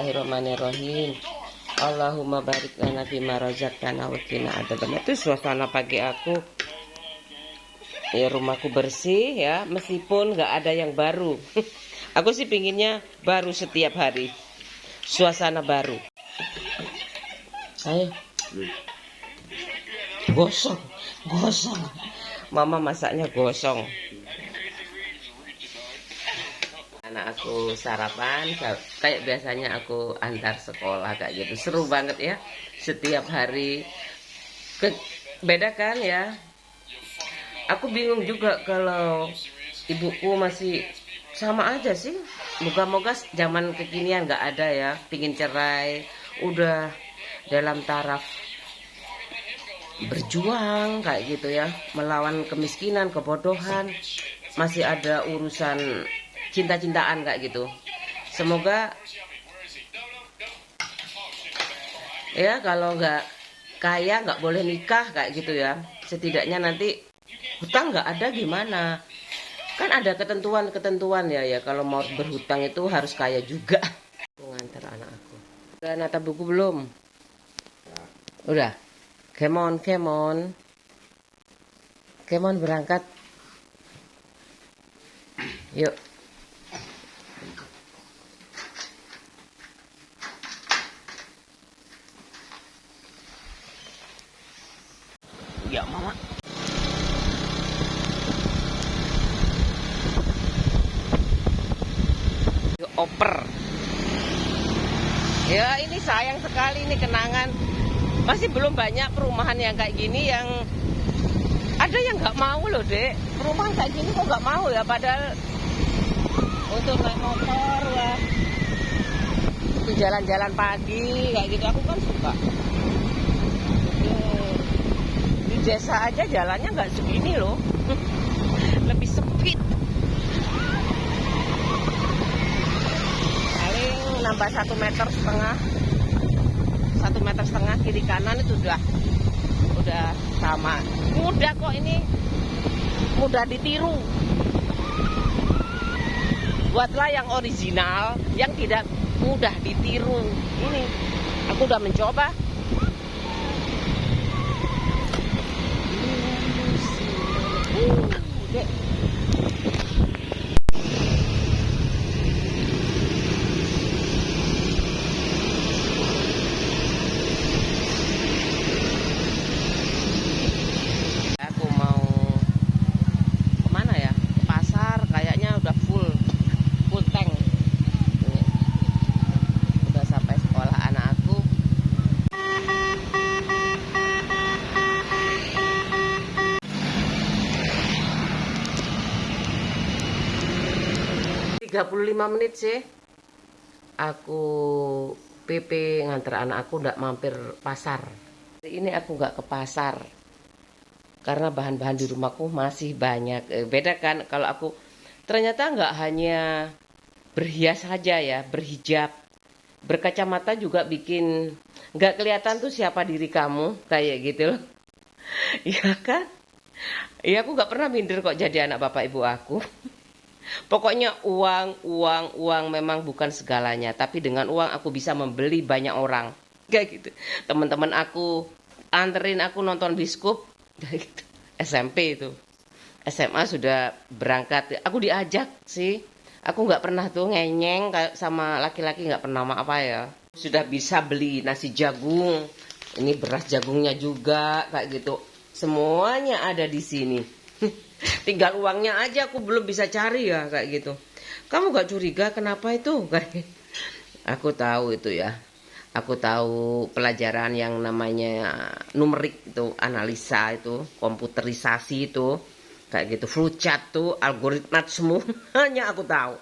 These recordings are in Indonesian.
Bismillahirrahmanirrahim. Allahumma barik lana fima razaqtana wa qina adzabannar. Itu suasana pagi aku. Ya, rumahku bersih ya, meskipun nggak ada yang baru. Aku sih pinginnya baru setiap hari. Suasana baru. Saya gosong. Mama masaknya gosong. Anak aku sarapan kayak biasanya aku antar sekolah kayak gitu. Seru banget ya. Setiap hari beda kan ya. Aku bingung juga kalau ibuku masih sama aja sih. Moga-moga zaman kekinian nggak ada ya pingin cerai. Udah dalam taraf berjuang kayak gitu ya, melawan kemiskinan, kebodohan. Masih ada urusan cinta-cintaan kayak gitu. Semoga ya kalau nggak kaya nggak boleh nikah kayak gitu ya. Setidaknya nanti hutang nggak ada gimana? Kan ada ketentuan ya kalau mau berhutang itu harus kaya juga. Aku ngantar anak aku. Udah nata buku belum? Udah. Come on berangkat. Yuk. Ya mama. Yuk oper. Ya ini sayang sekali nih kenangan. Masih belum banyak perumahan yang kayak gini yang ada yang nggak mau loh dek. Perumahan kayak gini kok nggak mau ya, padahal untuk naik motor ya, di jalan-jalan pagi kayak gitu aku kan suka. Di desa aja jalannya nggak segini loh. Lebih sempit. Paling nambah 1,5 meter. 1,5 meter kiri kanan itu udah sama. Mudah kok ini, mudah ditiru. Buatlah yang original, yang tidak mudah ditiru. Ini aku udah mencoba. Dek. Aku mau kemana ya? Ke pasar, kayaknya udah full tank. Ini. Udah sampai sekolah anak aku. .35 menit sih. Aku PP nganter anak aku, nggak mampir pasar. Hari ini aku nggak ke pasar karena bahan-bahan di rumahku masih banyak. Beda kan kalau aku ternyata nggak hanya berhias saja ya, berhijab, berkacamata juga bikin nggak kelihatan tuh siapa diri kamu kayak gitu loh. Iya kan? Iya, aku nggak pernah minder kok jadi anak bapak ibu aku. Pokoknya uang memang bukan segalanya, tapi dengan uang aku bisa membeli banyak orang. Kayak gitu. Teman-teman aku anterin aku nonton bioskop kayak gitu. SMP itu. SMA sudah berangkat. Aku diajak sih. Aku nggak pernah tuh ngenyeng kayak sama laki-laki, nggak pernah apa ya. Sudah bisa beli nasi jagung. Ini beras jagungnya juga kayak gitu. Semuanya ada di sini. Tinggal uangnya aja aku belum bisa cari ya kayak gitu. Kamu gak curiga kenapa itu? Aku tahu itu ya. Aku tahu pelajaran yang namanya numerik itu, analisa itu, komputerisasi itu, kayak gitu, flowchart tuh, algoritma semuanya aku tahu.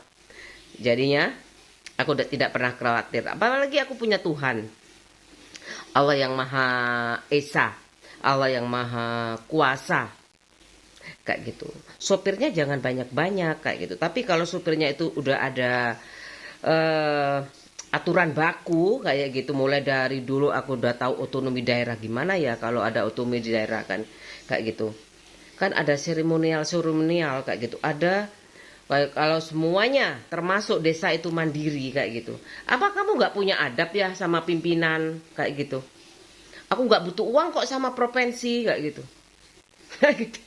Jadinya aku tidak pernah khawatir. Apalagi aku punya Tuhan. Allah yang Maha Esa, Allah yang Maha Kuasa. Kayak gitu. Sopirnya jangan banyak-banyak kayak gitu. Tapi kalau sopirnya itu udah ada aturan baku kayak gitu, mulai dari dulu aku udah tahu otonomi daerah gimana ya kalau ada otonomi di daerah kan kayak gitu. Kan ada seremonial kayak gitu. Ada Kalau semuanya termasuk desa itu mandiri kayak gitu. Apa kamu nggak punya adab ya sama pimpinan kayak gitu? Aku nggak butuh uang kok sama provinsi kayak gitu. Kayak gitu.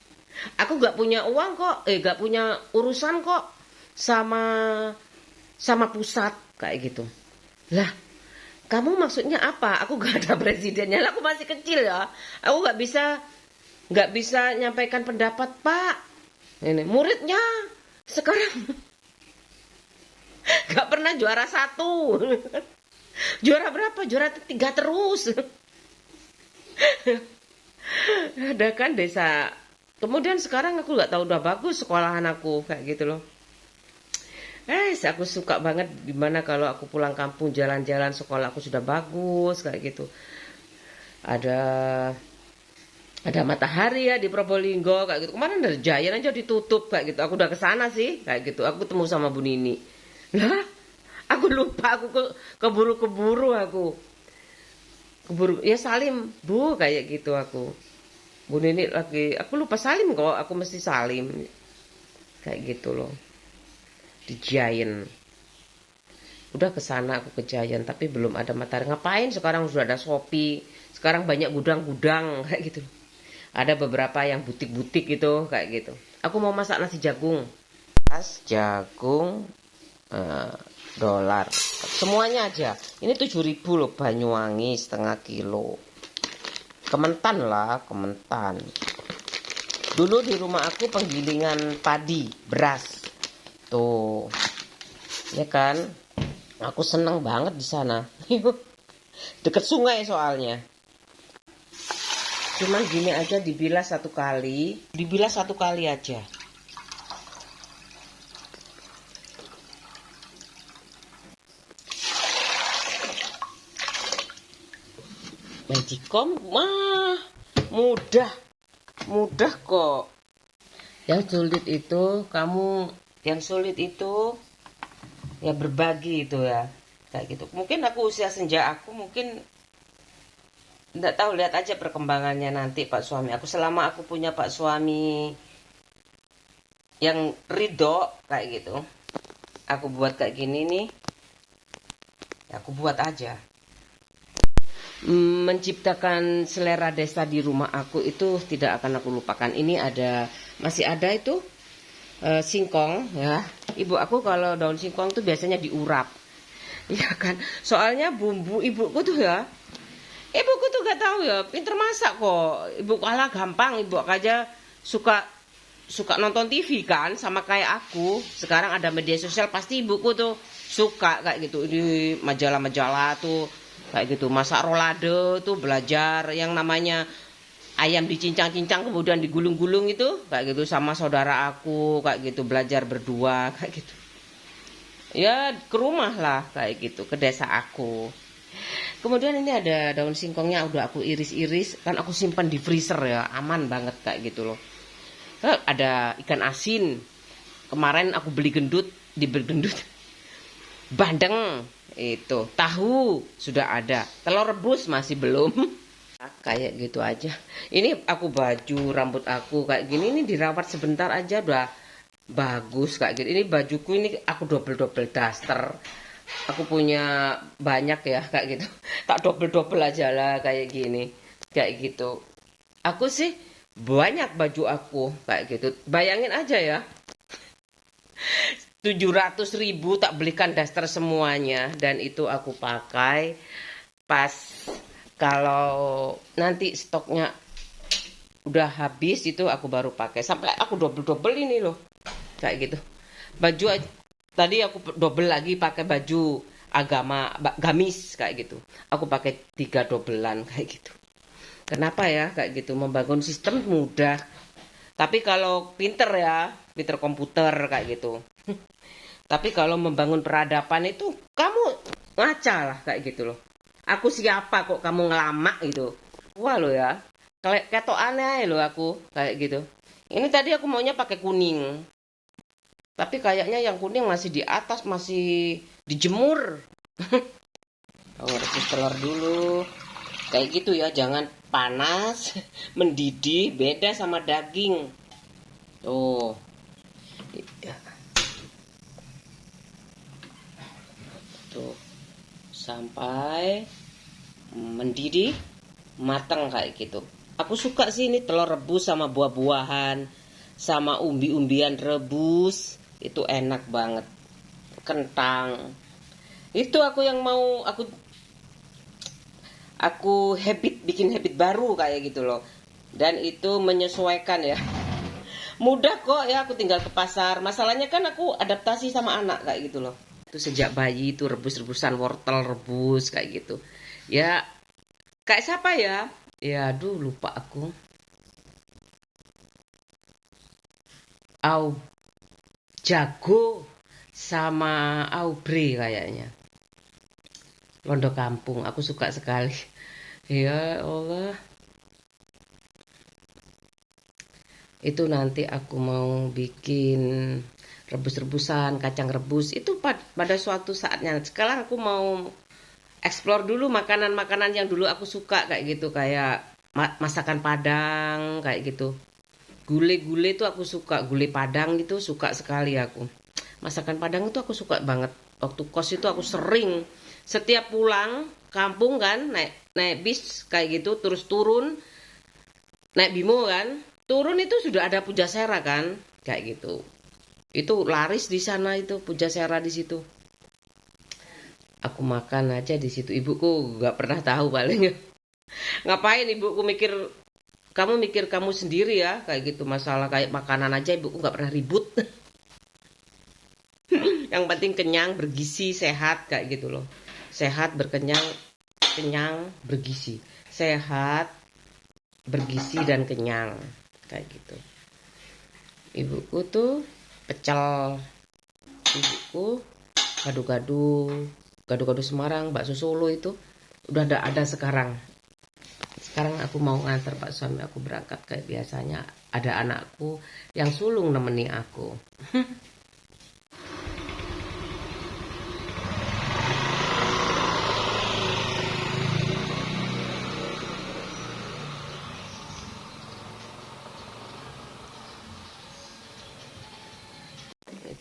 Aku nggak punya uang kok, nggak punya urusan kok sama sama pusat kayak gitu. Lah, kamu maksudnya apa? Aku gak ada presidennya. Lah, aku masih kecil ya. Aku nggak bisa nyampaikan pendapat, Pak. Ini muridnya sekarang nggak pernah juara 1. Juara berapa? Juara 3 terus. Ada kan desa. Kemudian sekarang aku nggak tahu udah bagus sekolahan aku kayak gitu loh. Aku suka banget gimana kalau aku pulang kampung jalan-jalan sekolah aku sudah bagus kayak gitu. Ada ada matahari ya di Probolinggo kayak gitu. Kemarin dari Giant aja ditutup kayak gitu. Aku udah kesana sih kayak gitu. Aku ketemu sama Bu Nini. Lah, aku lupa aku keburu-keburu aku. Keburu ya salim, Bu kayak gitu aku. Bu Nini lagi, aku lupa salim kok. Aku mesti salim. Kayak gitu loh. Di Giant. Udah kesana aku ke Giant tapi belum ada matahari. Ngapain sekarang sudah ada Shopee. Sekarang banyak gudang-gudang kayak gitu. Ada beberapa yang butik-butik gitu kayak gitu. Aku mau masak nasi jagung. Jagung dolar. Semuanya aja. Ini 7.000 loh Banyuwangi setengah kilo. Kementan lah, Kementan. Dulu di rumah aku penggilingan padi, beras. Tuh. Ya kan? Aku seneng banget di sana. Deket sungai soalnya. Cuman gini aja dibilas 1 kali. Dibilas 1 kali aja. Magicom mah mudah. Mudah kok. Yang sulit itu ya berbagi itu ya. Kayak gitu. Mungkin aku usia senja aku mungkin nggak tahu, lihat aja perkembangannya nanti Pak suami aku. Selama aku punya Pak suami yang ridho kayak gitu, aku buat kayak gini nih, ya aku buat aja. Menciptakan selera desa di rumah aku itu tidak akan aku lupakan. Ini masih ada itu singkong ya. Ibu aku kalau daun singkong tuh biasanya diurap, ya kan. Soalnya bumbu ibuku tuh ya. Ibuku tuh gak tahu ya, pinter masak kok. Ibu kalah gampang, ibu aja suka nonton TV kan, sama kayak aku. Sekarang ada media sosial, pasti ibuku tuh suka kayak gitu. Di majalah-majalah tuh kayak gitu. Masak rolade tuh belajar yang namanya ayam dicincang-cincang kemudian digulung-gulung itu kayak gitu sama saudara aku kayak gitu, belajar berdua kayak gitu. Ya ke rumah lah kayak gitu, ke desa aku. Kemudian ini ada daun singkongnya udah aku iris-iris, kan aku simpan di freezer ya, aman banget kayak gitu loh. Ada ikan asin. Kemarin aku beli gendut, bandeng itu, tahu sudah ada, telur rebus masih belum. Kayak gitu aja. Ini aku baju rambut aku kayak gini, ini dirawat sebentar aja udah bagus kayak gitu. Ini bajuku ini aku double daster. Aku punya banyak ya kayak gitu. Tak double aja lah kayak gini. Kayak gitu. Aku sih banyak baju aku kayak gitu. Bayangin aja ya. 700.000 tak belikan daster semuanya. Dan itu aku pakai pas kalau nanti stoknya udah habis itu aku baru pakai. Sampai aku double ini loh. Kayak gitu. Baju tadi aku double lagi pakai baju agama gamis kayak gitu. Aku pakai 3 dobelan kayak gitu. Kenapa ya kayak gitu? Membangun sistem mudah. Tapi kalau pinter ya, pinter komputer kayak gitu. Tapi kalau membangun peradaban itu kamu ngaca lah kayak gitu loh. Aku siapa kok kamu ngelamak gitu. Wah lo ya. Ketok aneh loh aku kayak gitu. Ini tadi aku maunya pakai kuning. Tapi kayaknya yang kuning masih di atas, masih dijemur. Oh, rebus telur dulu. Kayak gitu ya, jangan panas, mendidih, beda sama daging. Tuh. tuh sampai mendidih matang kayak gitu. Aku suka sih ini telur rebus sama buah-buahan sama umbi-umbian rebus, itu enak banget. Kentang itu aku yang mau, aku bikin habit baru kayak gitu loh. Dan itu menyesuaikan ya. Mudah kok ya, aku tinggal ke pasar. Masalahnya kan aku adaptasi sama anak kayak gitu loh. Itu sejak bayi itu rebus-rebusan wortel rebus kayak gitu. Ya, kayak siapa ya? Ya, aduh lupa aku. Au Jago sama Aubrey kayaknya. Londo Kampung, aku suka sekali. Ya Allah. Itu nanti aku mau bikin rebus-rebusan, kacang rebus. Itu pada suatu saatnya. Sekarang aku mau explore dulu makanan-makanan yang dulu aku suka kayak gitu. Kayak masakan Padang kayak gitu. Gulai-gulai itu aku suka. Gulai Padang itu suka sekali aku. Masakan Padang itu aku suka banget. Waktu kos itu aku sering. Setiap pulang kampung kan, naik bis kayak gitu, terus turun naik Bimo kan, turun itu sudah ada Pujasera kan, kayak gitu. Itu laris di sana, itu Pujasera di situ. Aku makan aja di situ. Ibuku nggak pernah tahu paling. Ngapain ibuku mikir kamu sendiri ya, kayak gitu. Masalah kayak makanan aja ibuku nggak pernah ribut. Yang penting kenyang, bergizi, sehat kayak gitu loh. Sehat, berkenyang, kenyang, bergizi. Sehat, bergizi dan kenyang kayak gitu. Ibuku tuh pecel, ibuku gado-gado Semarang, bakso Solo itu udah ada sekarang. Sekarang aku mau nganter Pak suami aku berangkat kayak biasanya, ada anakku yang sulung nemeni aku.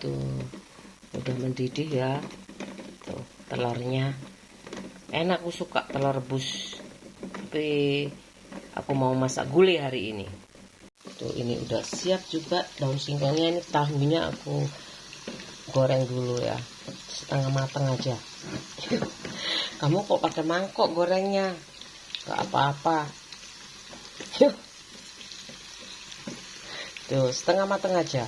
Itu udah mendidih ya, tuh telurnya enak, aku suka telur rebus. Tapi aku mau masak gulai hari ini. Tuh ini udah siap juga daun singkongnya, ini tahunya aku goreng dulu ya, setengah matang aja. Kamu kok pakai mangkok gorengnya? Gak apa-apa. Tuh setengah matang aja.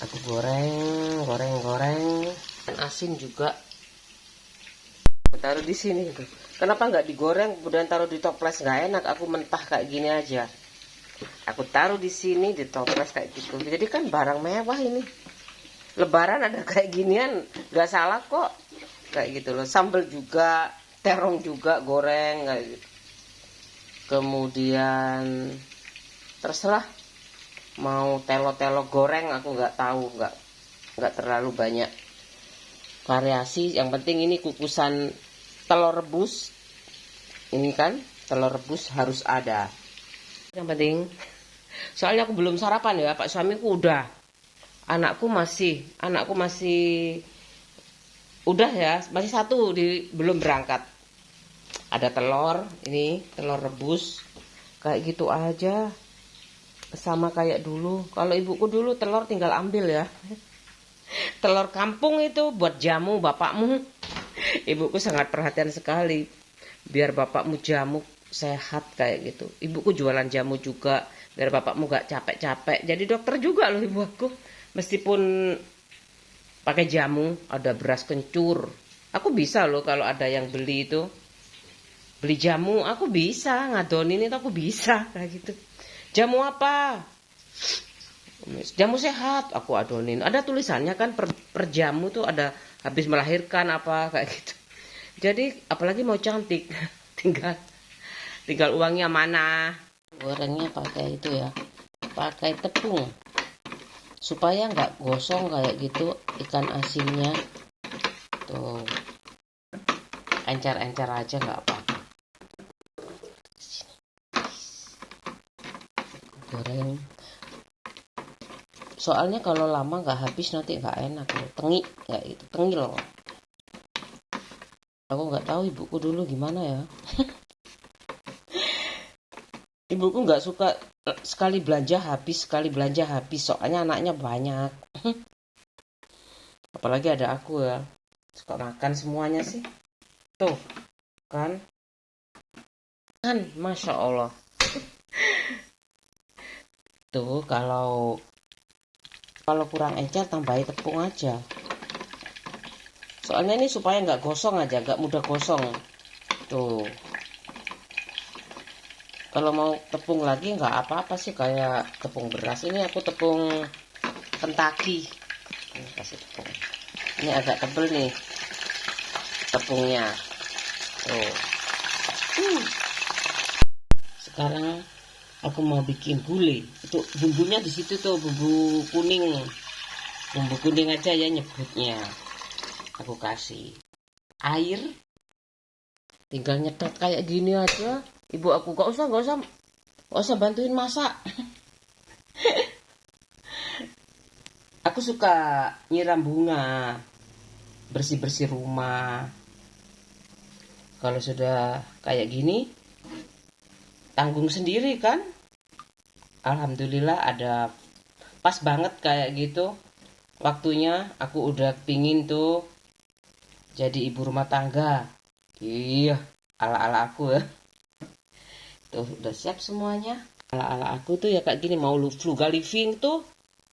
Aku goreng. Dan asin juga. Taruh di sini tuh. Kenapa nggak digoreng kemudian taruh di toples? Nggak enak. Aku mentah kayak gini aja. Aku taruh di sini di toples kayak gitu. Jadi kan barang mewah ini. Lebaran ada kayak ginian, nggak salah kok. Kayak gitu loh. Sambal juga, terong juga goreng kayak gitu. Kemudian terserah mau telo-telo goreng, aku nggak tahu, nggak terlalu banyak variasi. Yang penting ini kukusan telur rebus. Ini kan telur rebus harus ada. Yang penting, soalnya aku belum sarapan ya, Pak suamiku udah. Anakku masih udah ya, masih satu belum berangkat. Ada telur, ini telur rebus kayak gitu aja. Sama kayak dulu. Kalau ibuku dulu telur tinggal ambil ya. Telur kampung itu buat jamu bapakmu. Ibuku sangat perhatian sekali. Biar bapakmu jamu sehat kayak gitu. Ibuku jualan jamu juga. Biar bapakmu gak capek-capek. Jadi dokter juga loh ibu aku. Meskipun pakai jamu, ada beras kencur. Aku bisa loh kalau ada yang beli itu. Beli jamu, aku bisa. Ngadonin itu aku bisa kayak gitu. Jamu apa? Jamu sehat, aku adonin. Ada tulisannya kan per jamu tuh ada habis melahirkan apa kayak gitu. Jadi apalagi mau cantik, tinggal uangnya mana. Gorengnya pakai itu ya, pakai tepung supaya nggak gosong kayak gitu ikan asinnya. Tuh, encer-encer aja nggak apa-apa. Goreng Soalnya kalau lama nggak habis nanti nggak enak loh. Tengik nggak itu, tengil. Aku nggak tahu ibuku dulu gimana ya. Ibuku nggak suka sekali belanja habis, sekali belanja habis. Soalnya anaknya banyak. Apalagi ada aku ya. Suka makan semuanya sih. Tuh, kan? Kan, Masya Allah. Tuh, kalau kurang encer tambahin tepung aja. Soalnya ini supaya nggak gosong aja, nggak mudah gosong. Tuh. Kalau mau tepung lagi nggak apa-apa sih, kayak tepung beras. Ini aku tepung Kentucky. Ini kasih tepung. Ini agak tebel nih tepungnya. Tuh. Sekarang aku mau bikin gulai. Itu bumbunya di situ tuh, bumbu kuning. Bumbu kuning aja ya nyebutnya. Aku kasih air. Tinggal nyedot kayak gini aja. Ibu aku gak usah bantuin masak. Aku suka nyiram bunga, bersih-bersih rumah. Kalau sudah kayak gini, tanggung sendiri kan. Alhamdulillah ada pas banget kayak gitu. Waktunya aku udah pingin tuh jadi ibu rumah tangga. Iya, ala-ala aku ya. Tuh udah siap semuanya. Ala-ala aku tuh ya kayak gini, mau frugal living tuh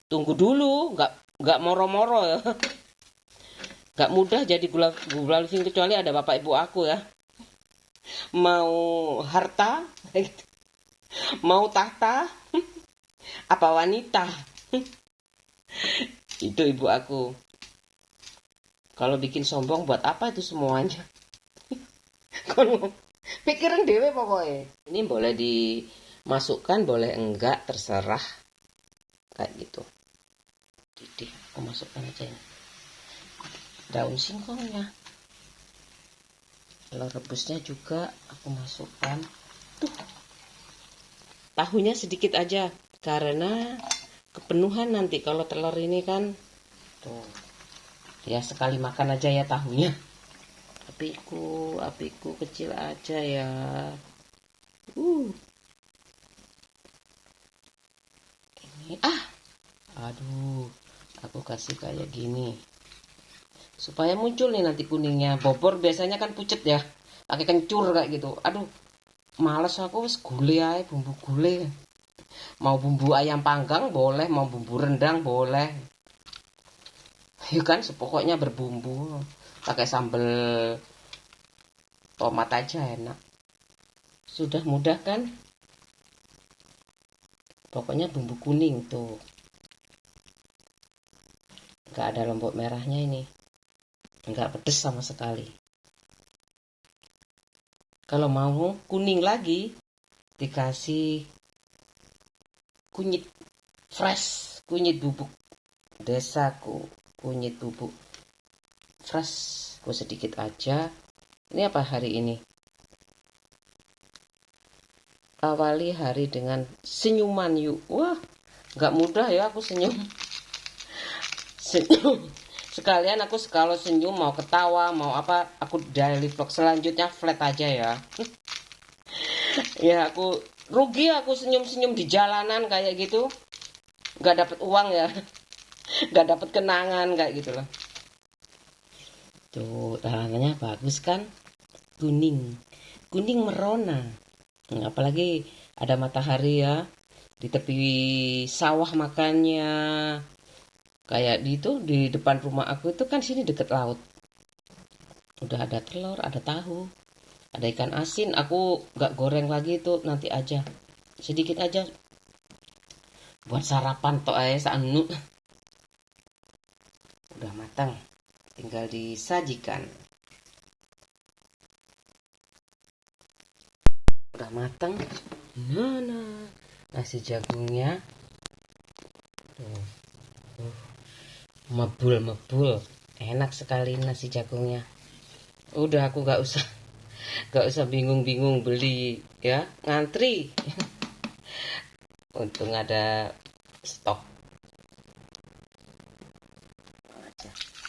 tunggu dulu, nggak moro-moro ya. Nggak mudah jadi frugal living kecuali ada bapak ibu aku ya. Mau harta, mau tahta, apa wanita. Itu ibu aku. Kalau bikin sombong buat apa itu semuanya? Kalau pikiran dewe pokoknya. Ini boleh dimasukkan, boleh enggak, terserah. Kayak gitu. Didih, aku masukkan aja ini. Daun singkongnya. Telur rebusnya juga aku masukkan. Tuh. Tahunya sedikit aja karena kepenuhan nanti kalau telur ini kan. Tuh. Ya sekali makan aja ya tahunya. Apiku kecil aja ya. Ini aduh, aku kasih kayak gini. Supaya muncul nih nanti kuningnya. Bobor biasanya kan pucet ya. Pakai kencur kayak gitu. Aduh, males aku wis gulai aja, bumbu gulai. Mau bumbu ayam panggang boleh, mau bumbu rendang boleh. Ya kan, sepokoknya berbumbu. Pakai sambal tomat aja enak. Sudah mudah kan? Pokoknya bumbu kuning tuh. Nggak ada lombok merahnya ini. Nggak pedes sama sekali. Kalau mau kuning lagi, dikasih kunyit fresh, kunyit bubuk desaku, kunyit bubuk fresh. Gue sedikit aja. Ini apa hari ini? Awali hari dengan senyuman yuk. Wah, nggak mudah ya aku senyum. Senyum. Sekalian aku kalau senyum mau ketawa mau apa, aku daily vlog selanjutnya flat aja ya. Ya aku rugi aku senyum-senyum di jalanan kayak gitu. Nggak dapat uang ya. Nggak dapat kenangan kayak gitu loh. Tuh, warnanya bagus kan? Kuning. Kuning merona. Apalagi ada matahari ya. Di tepi sawah makannya. Kayak di depan rumah aku itu kan sini deket laut. Udah ada telur, ada tahu, ada ikan asin. Aku nggak goreng lagi itu, nanti aja. Sedikit aja. Buat sarapan tok aja saanu. Udah matang. Tinggal disajikan. Udah matang. Nah. Nasi jagungnya. Mebul. Enak sekali nasi jagungnya. Udah aku nggak usah bingung-bingung beli ya, ngantri. Untung ada stok.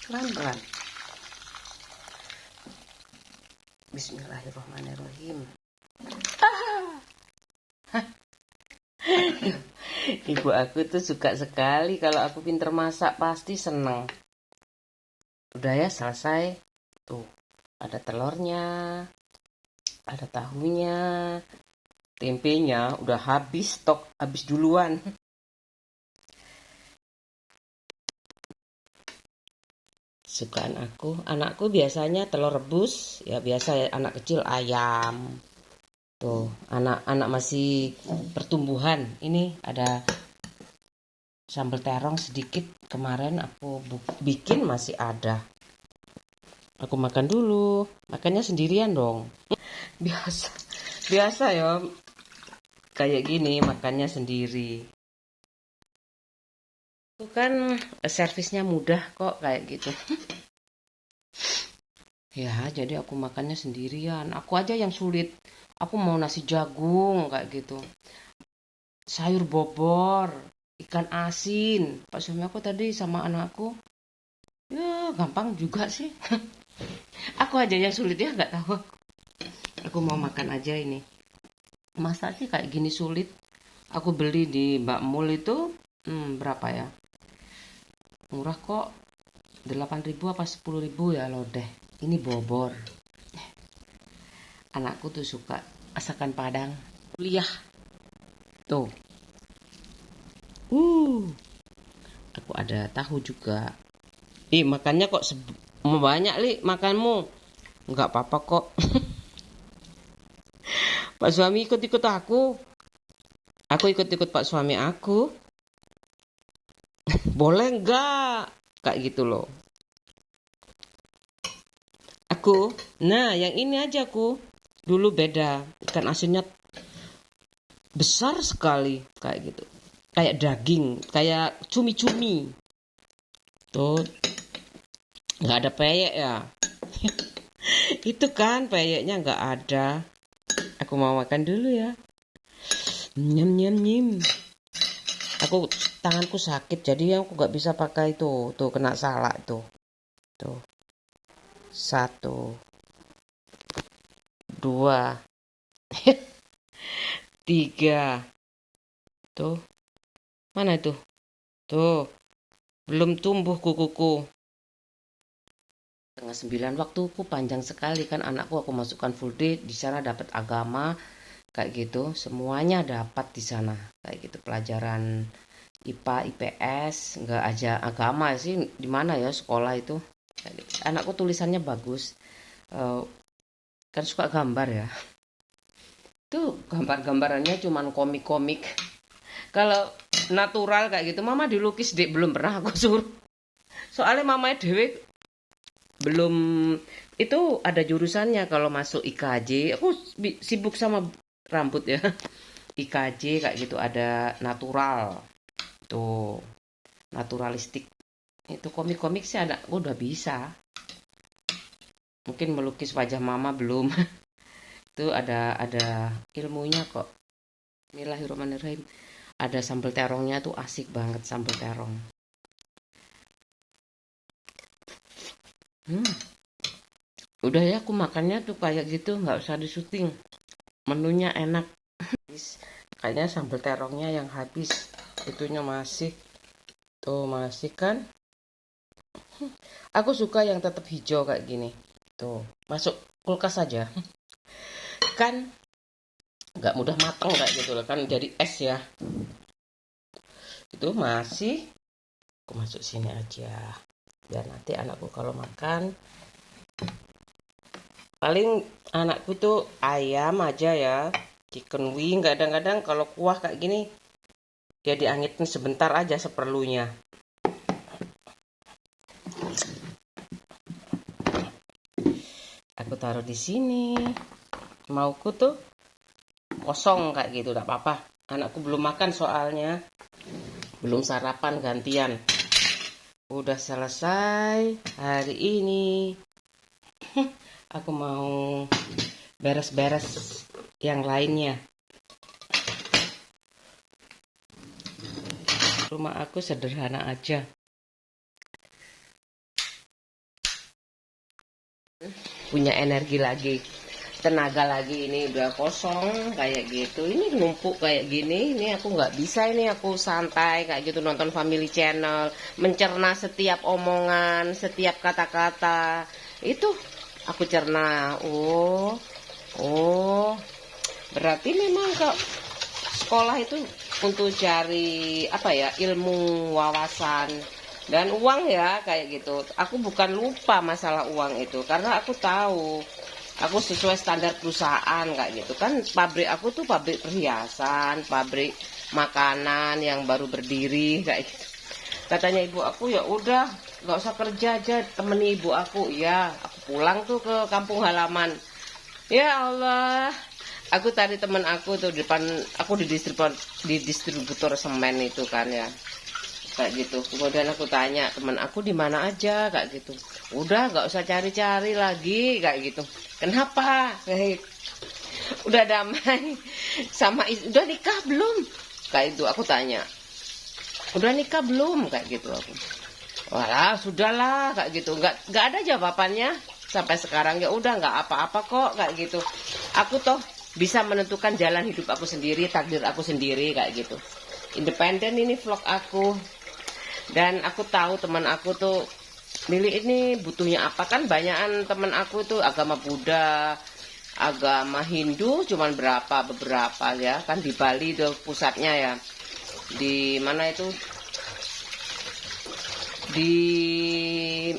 Pelan-pelan. Bismillahirrahmanirrahim. Ibu aku tuh suka sekali kalau aku pinter masak, pasti seneng. Udah ya, selesai. Tuh, ada telurnya, ada tahunya, tempenya udah habis, stok habis duluan. Sukaan anakku biasanya telur rebus, ya biasa ya, anak kecil ayam. Tuh, anak-anak masih pertumbuhan. Ini ada sambal terong sedikit, kemarin aku bikin masih ada. Aku makan dulu, makannya sendirian dong. Biasa, biasa ya, kayak gini makannya sendiri. Itu kan servisnya mudah kok kayak gitu. Ya, jadi aku makannya sendirian. Aku aja yang sulit. Aku mau nasi jagung kayak gitu. Sayur bobor, ikan asin. Pak suami aku tadi sama anakku, ya gampang juga sih. Aku aja yang sulit, ya nggak tahu. Aku mau makan aja ini. Masa sih kayak gini sulit? Aku beli di Mbak Mul itu, berapa ya? Murah kok. 8.000 apa 10.000 ya lodeh. Ini bobor. Anakku tuh suka masakan Padang. Kuliah. Tuh. Aku ada tahu juga. Makannya kok banyak, Li, makanmu. Enggak apa-apa kok. Pak suami ikut-ikut aku. Aku ikut-ikut Pak suami aku. Boleh enggak? Kayak gitu loh. Nah yang ini aja aku. Dulu beda. Ikan asinnya besar sekali. Kayak gitu. Kayak daging. Kayak cumi-cumi. Tuh. Nggak ada peyek ya. Itu kan peyeknya nggak ada. Aku mau makan dulu ya. Nyem nyem nyem. Tanganku sakit, jadi aku nggak bisa pakai itu. Tuh kena salak tuh. Tuh. 1, 2, 3. Tuh. Mana itu? Tuh. Belum tumbuh kukuku. 8:30 waktuku panjang sekali kan, anakku aku masukkan full day di sana, dapat agama kayak gitu, semuanya dapat di sana kayak gitu, pelajaran IPA IPS, nggak aja agama sih, di mana ya sekolah itu. Anakku tulisannya bagus, kan suka gambar ya, tuh gambar-gambarannya cuman komik-komik. Kalau natural kayak gitu, mama dilukis dek, belum pernah aku suruh, soalnya mamanya dewe belum. Itu ada jurusannya kalau masuk IKJ. Aku sibuk sama rambut ya. IKJ kayak gitu, ada natural tuh, naturalistik. Itu komik-komik sih ada, aku udah bisa. Mungkin melukis wajah mama belum. Itu ada ilmunya kok. Bismillahirrahmanirrahim. Ada sambal terongnya tuh, asik banget sambal terong. Udah ya, aku makannya tuh kayak gitu, nggak usah disuting. Menunya enak. Kayaknya sambal terongnya yang habis, itunya masih. Tuh masih kan. Aku suka yang tetap hijau kayak gini. Tuh, masuk kulkas saja. Kan nggak mudah matang kayak gitu loh, kan jadi es ya. Itu masih, aku masuk sini aja. Biar nanti anakku kalau makan, paling anakku tuh ayam aja ya, chicken wing. Kadang-kadang kalau kuah kayak gini, dia diangetin sebentar aja seperlunya. Aku taruh di sini. Mauku tuh kosong kayak gitu, enggak apa-apa. Anakku belum makan soalnya. Belum sarapan gantian. Udah selesai hari ini. Aku mau beres-beres yang lainnya. Rumah aku sederhana aja. punya energi lagi, tenaga lagi. Ini udah kosong kayak gitu, ini numpuk kayak gini, ini aku nggak bisa, ini aku santai kayak gitu nonton Family Channel, mencerna setiap omongan, setiap kata-kata itu aku cerna. Oh, berarti memang ke sekolah itu untuk cari apa ya, ilmu, wawasan, dan uang ya kayak gitu. Aku bukan lupa masalah uang itu, karena aku tahu aku sesuai standar perusahaan kayak gitu kan. Pabrik aku tuh pabrik perhiasan, pabrik makanan yang baru berdiri kayak gitu. Katanya ibu aku, ya udah nggak usah kerja aja, temani ibu aku. Ya, aku pulang tuh ke kampung halaman. Ya Allah, aku tadi temen aku tuh depan, aku di distributor semen itu kan ya, kayak gitu. Kemudian aku tanya temen aku di mana aja kayak gitu. Udah nggak usah cari-cari lagi kayak gitu. Kenapa? Udah damai sama udah nikah belum? Kayak itu aku tanya. Udah nikah belum? Kayak gitu aku. Walah, sudahlah kayak gitu. Nggak ada jawabannya sampai sekarang. Ya udah nggak apa-apa kok kayak gitu. Aku toh bisa menentukan jalan hidup aku sendiri, takdir aku sendiri kayak gitu. Independen ini vlog aku. Dan aku tahu teman aku tuh milih ini butuhnya apa. Kan banyakan teman aku tuh agama Buddha, agama Hindu cuman beberapa ya. Kan di Bali tuh pusatnya ya. Di mana itu? Di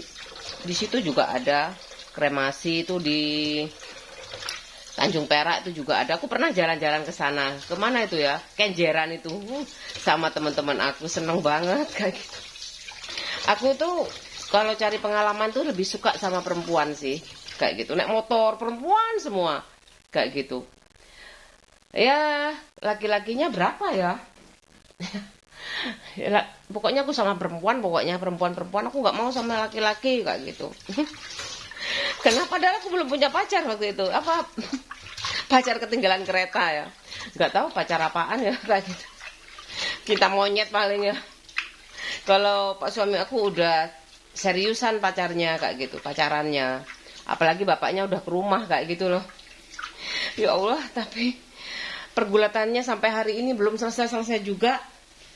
situ juga ada kremasi itu, di Tanjung Perak itu juga ada. Aku pernah jalan-jalan ke sana. Kemana itu ya? Kenjeran itu. Sama teman-teman aku seneng banget kayak gitu. Aku tuh kalau cari pengalaman tuh lebih suka sama perempuan sih. Kayak gitu. Naik motor perempuan semua. Kayak gitu. Ya, laki-lakinya berapa ya? Ya, pokoknya aku sama perempuan, pokoknya perempuan-perempuan, aku nggak mau sama laki-laki kayak gitu. Kenapa? Padahal aku belum punya pacar waktu itu. Apa? Pacar ketinggalan kereta ya. Nggak tahu pacar apaan ya kayak gitu. Kita monyet paling ya. Kalau pak suami aku udah seriusan pacarnya kayak gitu, pacarannya. Apalagi bapaknya udah ke rumah kayak gitu loh. Ya Allah, tapi pergulatannya sampai hari ini belum selesai-selesai juga.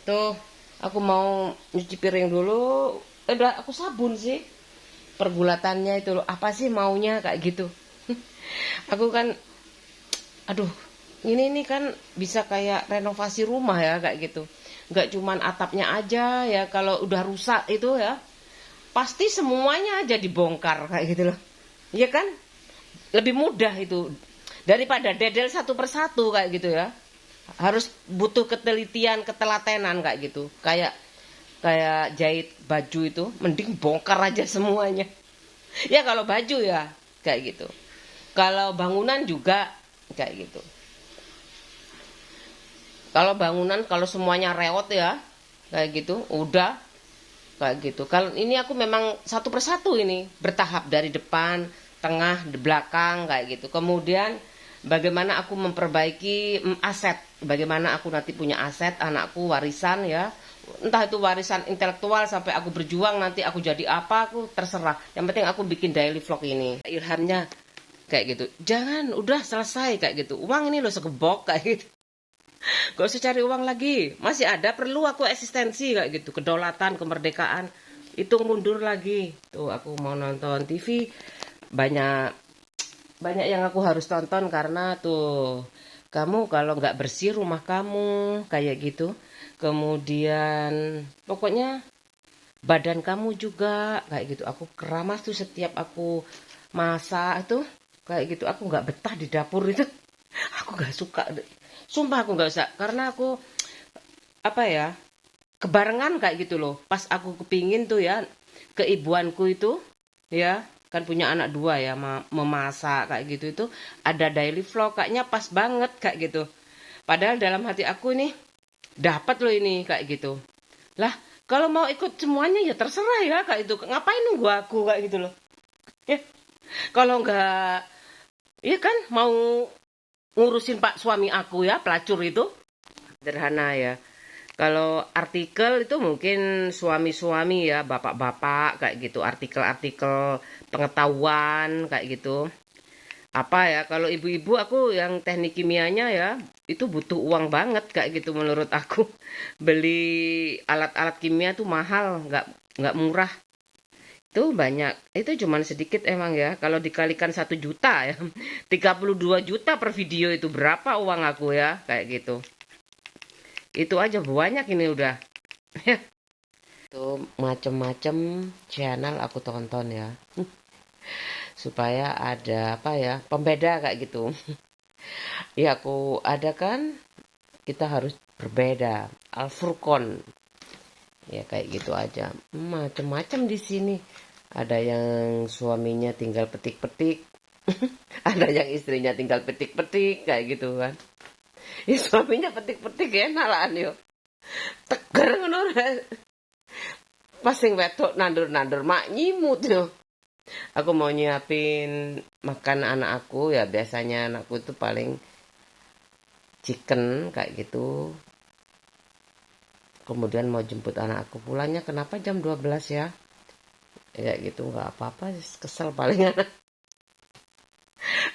Tuh, aku mau nyuci piring dulu. Udah aku sabun sih. Pergulatannya itu loh, apa sih maunya kayak gitu. Aku kan, aduh, ini kan bisa kayak renovasi rumah ya kayak gitu. Nggak cuman atapnya aja ya, kalau udah rusak itu ya, pasti semuanya aja dibongkar kayak gitu loh. Iya kan? Lebih mudah itu daripada dedel satu persatu kayak gitu ya. Harus butuh ketelitian, ketelatenan kayak gitu. Kayak jahit baju itu, mending bongkar aja semuanya. Ya kalau baju ya kayak gitu. Kalau bangunan juga kayak gitu. Kalau bangunan, kalau semuanya rewot ya kayak gitu, udah kayak gitu. Kalau ini aku memang satu persatu ini, bertahap dari depan, tengah, belakang kayak gitu. Kemudian bagaimana aku memperbaiki aset, bagaimana aku nanti punya aset, anakku warisan ya. Entah itu warisan intelektual sampai aku berjuang nanti aku jadi apa, aku terserah. Yang penting aku bikin daily vlog ini. Ilhamnya kayak gitu. Jangan udah selesai kayak gitu. Uang ini loh segebok kayak gitu. Gak usah cari uang lagi. Masih ada, perlu aku eksistensi kayak gitu. Kedaulatan, kemerdekaan. Itu mundur lagi. Tuh aku mau nonton TV. Banyak yang aku harus tonton karena tuh kamu kalau nggak bersih rumah kamu kayak gitu. Kemudian pokoknya badan kamu juga kayak gitu. Aku keramas tuh setiap aku masak itu kayak gitu. Aku nggak betah di dapur itu. Aku nggak suka. Sumpah aku nggak usah, karena aku apa ya, kebarengan kayak gitu loh. Pas aku kepingin tuh ya, keibuanku itu ya, kan punya anak dua ya, memasak kayak gitu itu, ada daily vlog kayaknya pas banget kayak gitu. Padahal dalam hati aku nih, dapat loh ini kayak gitu. Lah, kalau mau ikut semuanya ya terserah ya kayak itu. Ngapain nunggu aku kayak gitu loh. Ya, kalau nggak, ya kan mau ngurusin pak suami aku ya, pelacur itu. Sederhana ya. Kalau artikel itu mungkin suami-suami ya, bapak-bapak kayak gitu, artikel-artikel pengetahuan kayak gitu. Apa ya, kalau ibu-ibu aku yang teknik kimianya ya, itu butuh uang banget kayak gitu menurut aku. Beli alat-alat kimia tuh mahal, nggak murah. Itu banyak, itu cuman sedikit emang ya. Kalau dikalikan 1 juta ya, 32 juta per video itu berapa uang aku ya, kayak gitu. Itu aja banyak ini udah. Tuh macem-macem channel aku tonton ya. Supaya ada apa ya, pembeda kayak gitu. Ya aku ada kan, kita harus berbeda. Al-Furqon. Ya kayak gitu aja. Macem-macem di sini. Ada yang suaminya tinggal petik-petik. Ada yang istrinya tinggal petik-petik kayak gitu kan. Ya suaminya petik-petik enak lah yo. Teger ngono. Pas sing wedok nandur-nandur mak nyimut yo. Aku mau nyiapin makan anak aku ya, biasanya anakku itu paling chicken kayak gitu. Kemudian mau jemput anak aku, pulangnya kenapa jam 12 ya? Ya gitu nggak apa-apa, kesel paling anak.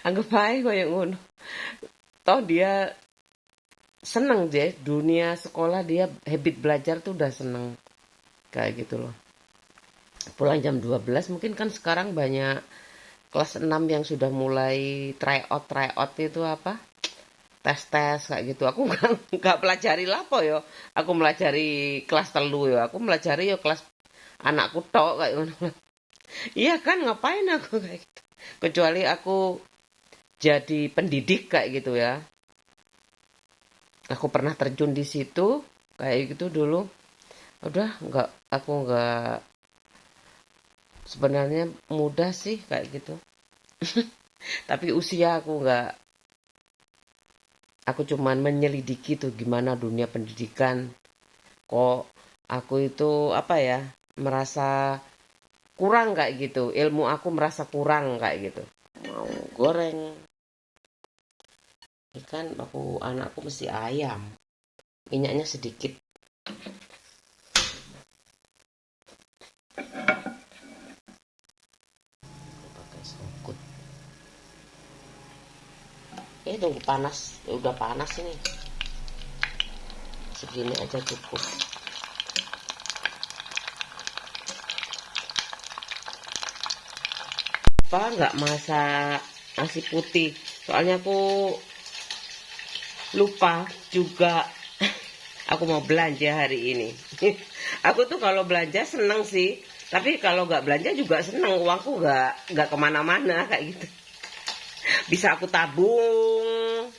Anggap aja kayak ngono. Toh dia seneng deh, dunia sekolah dia habit belajar tuh udah seneng kayak gitu loh. Pulang jam 12 mungkin kan sekarang banyak kelas 6 yang sudah mulai try out itu apa? Tes-tes kayak gitu. Aku nggak pelajari lapo yo. Aku melajari kelas telu yo. Aku melajari yo kelas anakku tok kayak ngono. Iya kan, ngapain aku kayak gitu. Kecuali aku jadi pendidik kayak gitu ya. Aku pernah terjun di situ kayak gitu dulu. Udah aku nggak, sebenarnya mudah sih kayak gitu. Tapi usia aku nggak, aku cuman menyelidiki tuh gimana dunia pendidikan. Kok aku itu apa ya, merasa kurang kayak gitu. Ilmu aku merasa kurang kayak gitu. Mau goreng ikan, anakku mesti ayam. Minyaknya sedikit. Pakai sangkut. Tunggu panas. Udah panas ini. Segini aja cukup. Apa nggak masak nasi putih? Soalnya aku lupa juga. Aku mau belanja hari ini. Aku tuh kalau belanja seneng sih. Tapi kalau nggak belanja juga seneng. Uangku nggak kemana-mana kayak gitu. Bisa aku tabung.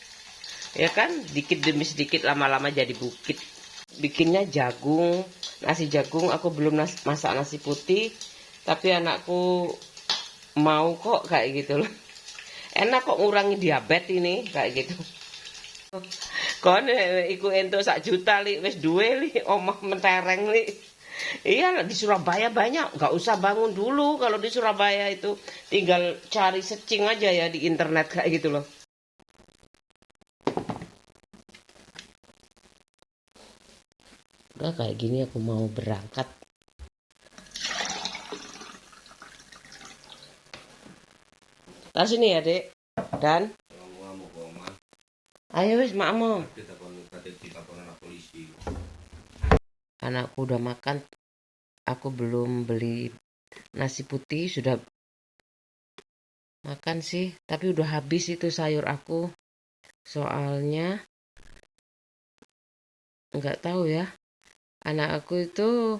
Ya kan, dikit demi sedikit lama-lama jadi bukit. Bikinnya jagung, nasi jagung. Aku belum masak nasi putih. Tapi anakku mau kok kayak gitu loh. Enak kok ngurangi diabetes ini kayak gitu. Kon iku entuk 1 juta li, wis duwe li omah mentereng li. Iya, di Surabaya banyak, nggak usah bangun dulu. Kalau di Surabaya itu tinggal cari searching aja ya di internet kayak gitu loh. Udah kayak gini aku mau berangkat. Tas sini ya, Dek. Dan ayo wis makmu. Anakku udah makan, aku belum beli nasi putih, sudah makan sih, tapi udah habis itu sayur aku. Soalnya nggak tahu ya, anak aku itu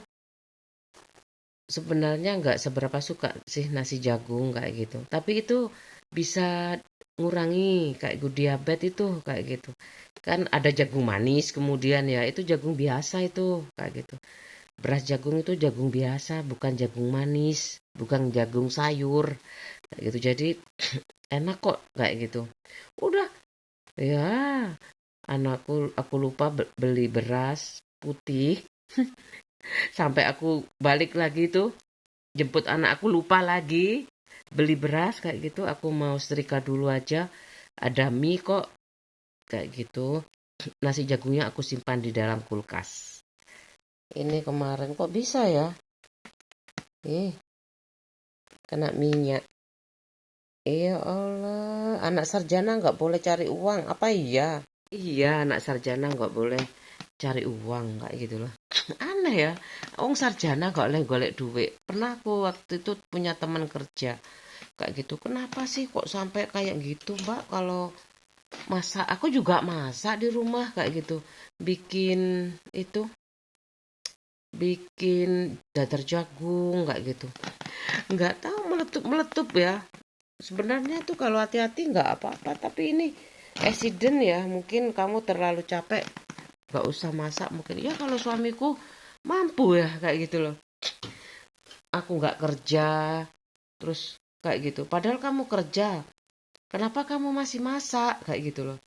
sebenarnya nggak seberapa suka sih nasi jagung kayak gitu. Tapi itu bisa ngurangi kayak gue diabetes itu kayak gitu. Kan ada jagung manis kemudian ya, itu jagung biasa itu kayak gitu. Beras jagung itu jagung biasa, bukan jagung manis, bukan jagung sayur kayak gitu. Jadi enak kok kayak gitu. Udah ya, aku lupa beli beras putih. Sampai aku balik lagi tuh jemput anak, aku lupa lagi beli beras kayak gitu. Aku mau setrika dulu aja, ada mie kok kayak gitu. nasi jagungnya aku simpan di dalam kulkas. Ini kemarin kok bisa ya? Kena minyak. Ya Allah, anak sarjana nggak boleh cari uang. Apa iya? Iya, anak sarjana nggak boleh cari uang, kayak gitu loh. Aneh ya, orang sarjana nggak boleh golek duit. Pernah aku waktu itu punya teman kerja kayak gitu. Kenapa sih kok sampai kayak gitu, Mbak? Kalau masak, aku juga masak di rumah kayak gitu. Bikin itu, bikin dadar jagung kayak gitu. Nggak tahu meletup-meletup ya. Sebenarnya tuh kalau hati-hati nggak apa-apa, tapi ini accident ya. Mungkin kamu terlalu capek, nggak usah masak mungkin. Ya kalau suamiku mampu ya kayak gitu loh. Aku nggak kerja, terus kayak gitu. Padahal kamu kerja, kenapa kamu masih masak kayak gitu loh.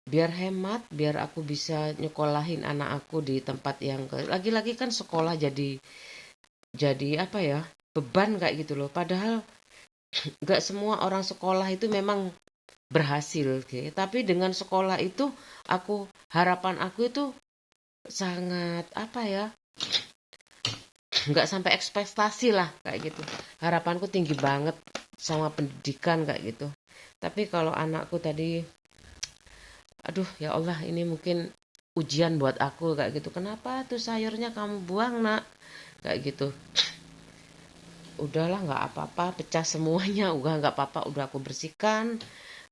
Biar hemat, biar aku bisa nyekolahin anak aku di tempat yang lagi-lagi kan sekolah jadi apa ya, beban kayak gitu loh. Padahal nggak semua orang sekolah itu memang berhasil, okay? Tapi dengan sekolah itu harapan aku itu sangat apa ya, nggak sampai ekspektasi lah kayak gitu. Harapanku tinggi banget sama pendidikan kayak gitu. Tapi kalau anakku tadi, aduh ya Allah, ini mungkin ujian buat aku kayak gitu. Kenapa tuh sayurnya kamu buang, nak, kayak gitu. Udahlah, nggak apa-apa, pecah semuanya. Udah nggak apa-apa, udah aku bersihkan.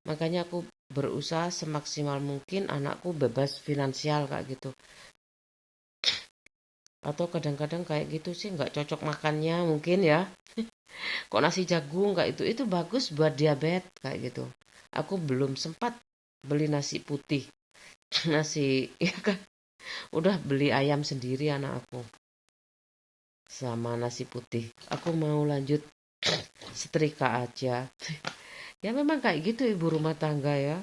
Makanya aku berusaha semaksimal mungkin anakku bebas finansial kayak gitu. Atau kadang-kadang kayak gitu sih nggak cocok makannya mungkin ya. Kok nasi jagung kayak itu bagus buat diabetes kayak gitu. Aku belum sempat beli nasi putih. Nasi ya kan, udah beli ayam sendiri anak aku sama nasi putih. Aku mau lanjut setrika aja. Ya memang kayak gitu ibu rumah tangga ya.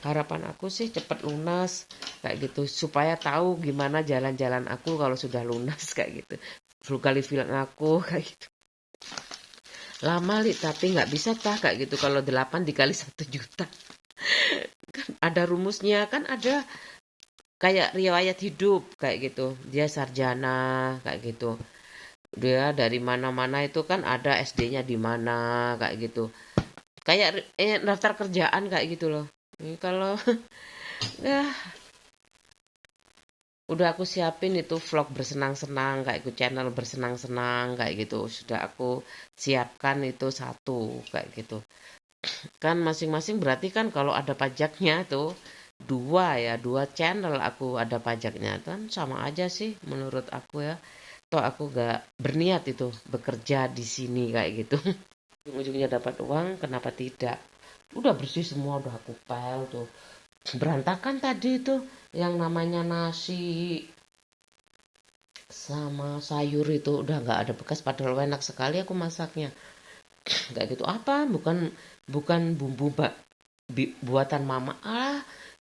Harapan aku sih cepat lunas kayak gitu supaya tahu gimana jalan-jalan aku kalau sudah lunas kayak gitu. Kali film aku kayak gitu. Lama li tapi nggak bisa tah kayak gitu kalau 8 dikali 1 juta. Ada rumusnya kan, ada kayak riwayat hidup kayak gitu. Dia sarjana kayak gitu. Dia dari mana-mana itu kan ada SD-nya di mana kayak gitu. Kayak daftar kerjaan kayak gitu loh. Ini kalau ya udah aku siapin itu vlog bersenang-senang kayak gitu, channel bersenang-senang kayak gitu. Sudah aku siapkan itu satu kayak gitu. Kan masing-masing berarti kan kalau ada pajaknya tuh dua channel aku ada pajaknya kan sama aja sih menurut aku ya. Toh aku gak berniat itu bekerja di sini kayak gitu. Ujung-ujungnya dapat uang, kenapa tidak? Udah bersih semua, udah aku pel tuh. Berantakan tadi itu yang namanya nasi sama sayur itu udah nggak ada bekas, padahal enak sekali aku masaknya. Nggak gitu apa, bukan bumbu buatan mama,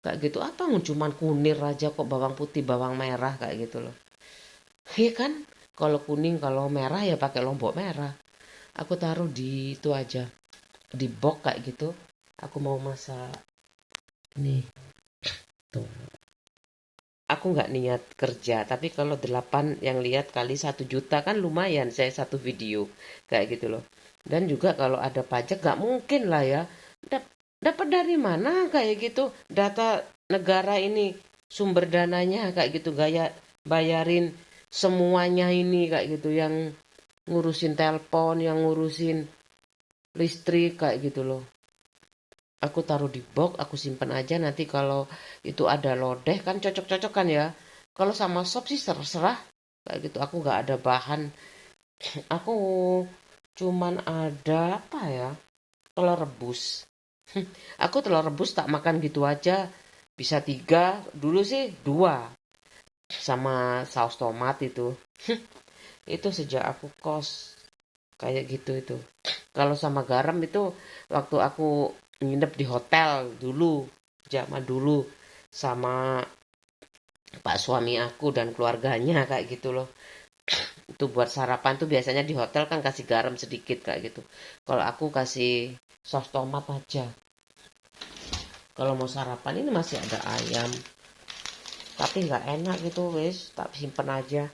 kayak gitu apa, cuman kunir aja kok, bawang putih bawang merah kayak gitu loh. Iya kan, kalau kuning kalau merah ya pakai lombok merah. Aku taruh di itu aja, di box kayak gitu. Aku mau masak nih tuh. Aku nggak niat kerja, tapi kalau 8 yang lihat kali 1 juta kan lumayan saya satu video kayak gitu loh. Dan juga kalau ada pajak nggak mungkin lah ya. Dapat dari mana kayak gitu data negara ini, sumber dananya kayak gitu, gaya bayarin semuanya ini kayak gitu, yang ngurusin telepon, yang ngurusin listrik kayak gitu loh. Aku taruh di box, aku simpan aja, nanti kalau itu ada lodeh kan cocok-cocok kan ya. Kalau sama sop sih terserah kayak gitu. Aku nggak ada bahan. Aku cuman ada apa ya? Telur rebus. Aku telur rebus tak makan gitu aja. Bisa 3, dulu sih 2 sama saus tomat itu. Itu sejak aku kos kayak gitu itu. Kalau sama garam itu waktu aku nginep di hotel dulu, zaman dulu sama pak suami aku dan keluarganya kayak gitu loh. Itu buat sarapan tuh biasanya di hotel kan kasih garam sedikit kayak gitu. Kalau aku kasih saus tomat aja. Kalau mau sarapan ini masih ada ayam, tapi nggak enak gitu, wes tak simpen aja.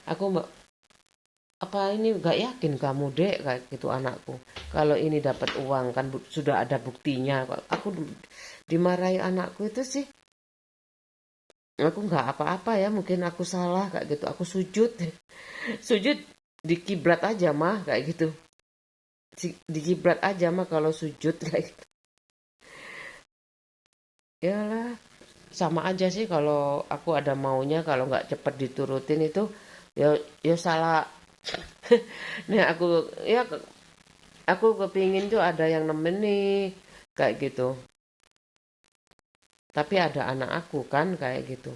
Aku apa ini nggak yakin kamu dek kayak gitu anakku. Kalau ini dapat uang kan sudah ada buktinya. Aku dimarahi anakku itu sih. Aku nggak apa-apa ya, mungkin aku salah kayak gitu. Aku sujud, sujud di kiblat aja mah kayak gitu. Di kiblat aja mah kalau sujud kayak gitu. Yalah, sama aja sih kalau aku ada maunya, kalau nggak cepet diturutin itu ya ya salah. Nah aku kepingin tuh ada yang nemenin kayak gitu. Tapi ada anak aku kan kayak gitu.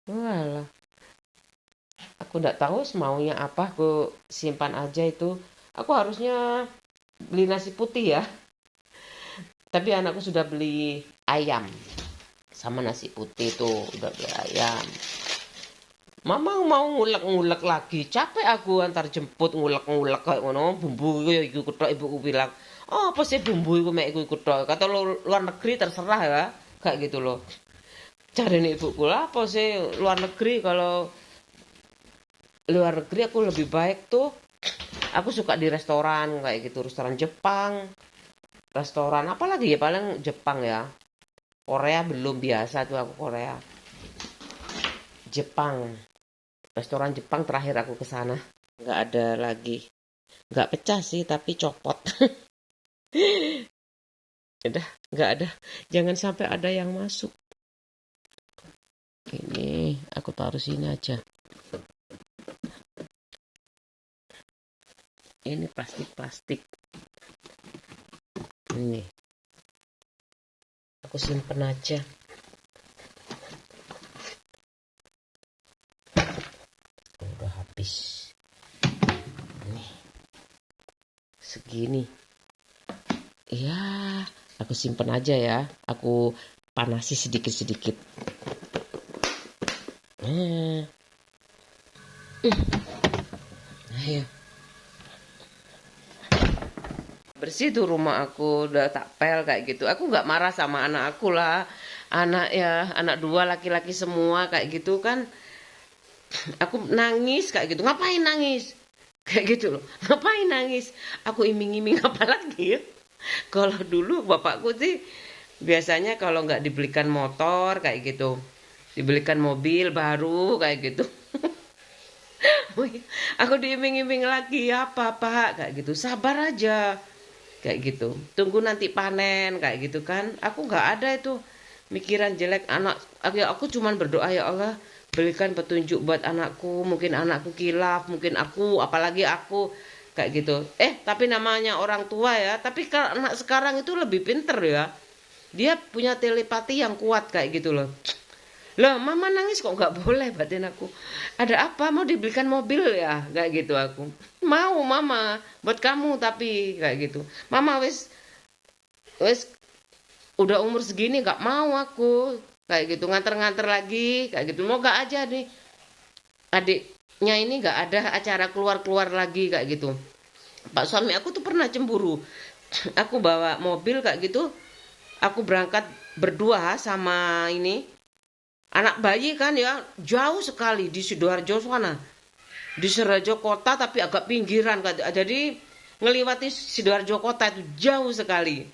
Walah, aku nggak tahu maunya apa, aku simpan aja itu. Aku harusnya beli nasi putih ya, tapi anakku sudah beli ayam sama nasi putih tuh, udah beli ayam. Mama mau ngulek-ngulek lagi, capek aku antar jemput ngulek-ngulek kayak ngono, bumbu iku kutok ibuku bilang. Oh, apa sih bumbu iku mek iku kutok. Kata luar negeri terserah ya, kayak gitu loh. Cari nih ibuku lah, apa sih luar negeri, kalau luar negeri aku lebih baik tuh. Aku suka di restoran kayak gitu, restoran Jepang, restoran apalagi ya paling Jepang ya. Korea belum, biasa tuh aku Korea. Jepang, restoran Jepang terakhir aku ke sana. Nggak ada lagi. Nggak pecah sih, tapi copot. Udah, nggak ada. Jangan sampai ada yang masuk. Ini aku taruh sini aja. Ini plastik-plastik. Ini. Aku simpen aja. Udah habis. Nih. Segini. Ya, aku simpen aja ya. Aku panasi sedikit-sedikit. Ayo. Bersih tuh rumah aku, udah tak pel kayak gitu. Aku nggak marah sama anak aku lah. Anak ya, anak dua laki-laki semua kayak gitu kan. Aku nangis kayak gitu. Ngapain nangis? Kayak gitu loh. Ngapain nangis? Aku iming-iming apa lagi ya? Kalau dulu bapakku sih biasanya kalau nggak dibelikan motor kayak gitu, dibelikan mobil baru kayak gitu. Aku diiming-iming lagi apa pak kayak gitu, sabar aja kayak gitu, tunggu nanti panen kayak gitu kan. Aku nggak ada itu mikiran jelek anak. Aku cuman berdoa, ya Allah berikan petunjuk buat anakku, mungkin anakku kilaf, mungkin aku, apalagi aku kayak gitu. Tapi namanya orang tua ya, tapi anak sekarang itu lebih pinter ya, dia punya telepati yang kuat kayak gitu loh. Loh, mama nangis kok nggak boleh, batin aku. Ada apa? Mau dibelikan mobil ya? Kayak gitu aku. Mau mama, buat kamu tapi kayak gitu. Mama wes wes udah umur segini nggak mau aku kayak gitu nganter-nganter lagi kayak gitu. Mau gak aja nih adiknya ini nggak ada acara keluar-keluar lagi kayak gitu. Pak suami aku tuh pernah cemburu. Aku bawa mobil kayak gitu. Aku berangkat berdua sama ini anak bayi kan ya, jauh sekali di Sidoarjo sana. Di Sidoarjo kota tapi agak pinggiran kan. Jadi ngeliwati Sidoarjo kota itu jauh sekali.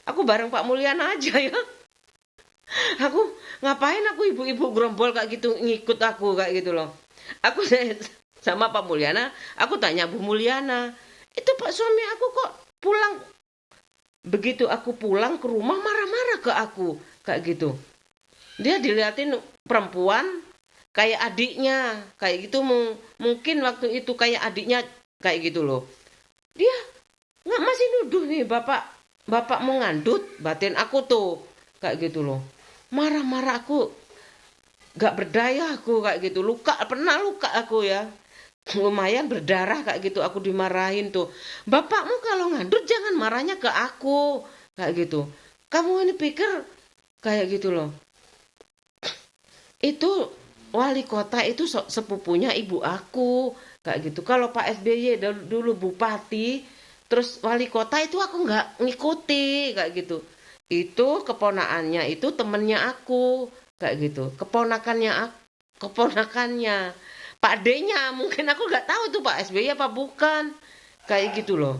Aku bareng Pak Mulyana aja ya. Aku ngapain aku ibu-ibu gerombol kayak gitu ngikut aku kayak gitu loh. Aku sama Pak Mulyana, aku tanya Bu Mulyana, itu Pak suami aku kok pulang, begitu aku pulang ke rumah marah-marah ke aku kayak gitu. Dia dilihatin perempuan kayak adiknya kayak gitu, mungkin waktu itu kayak adiknya kayak gitu loh. Dia nggak masih nuduh nih bapak mau ngandut, batin aku tuh kayak gitu loh. Marah-marah aku, nggak berdaya aku kayak gitu, pernah luka aku ya, lumayan berdarah kayak gitu. Aku dimarahin tuh, bapakmu kalau ngandut jangan marahnya ke aku kayak gitu, kamu ini pikir kayak gitu loh. Itu wali kota itu sepupunya ibu aku kayak gitu. Kalau Pak SBY dulu bupati terus wali kota itu aku nggak ngikuti kayak gitu. Itu keponakannya itu temennya aku kayak gitu. Keponakannya Pak D-nya mungkin aku nggak tahu itu Pak SBY apa bukan kayak gitu loh.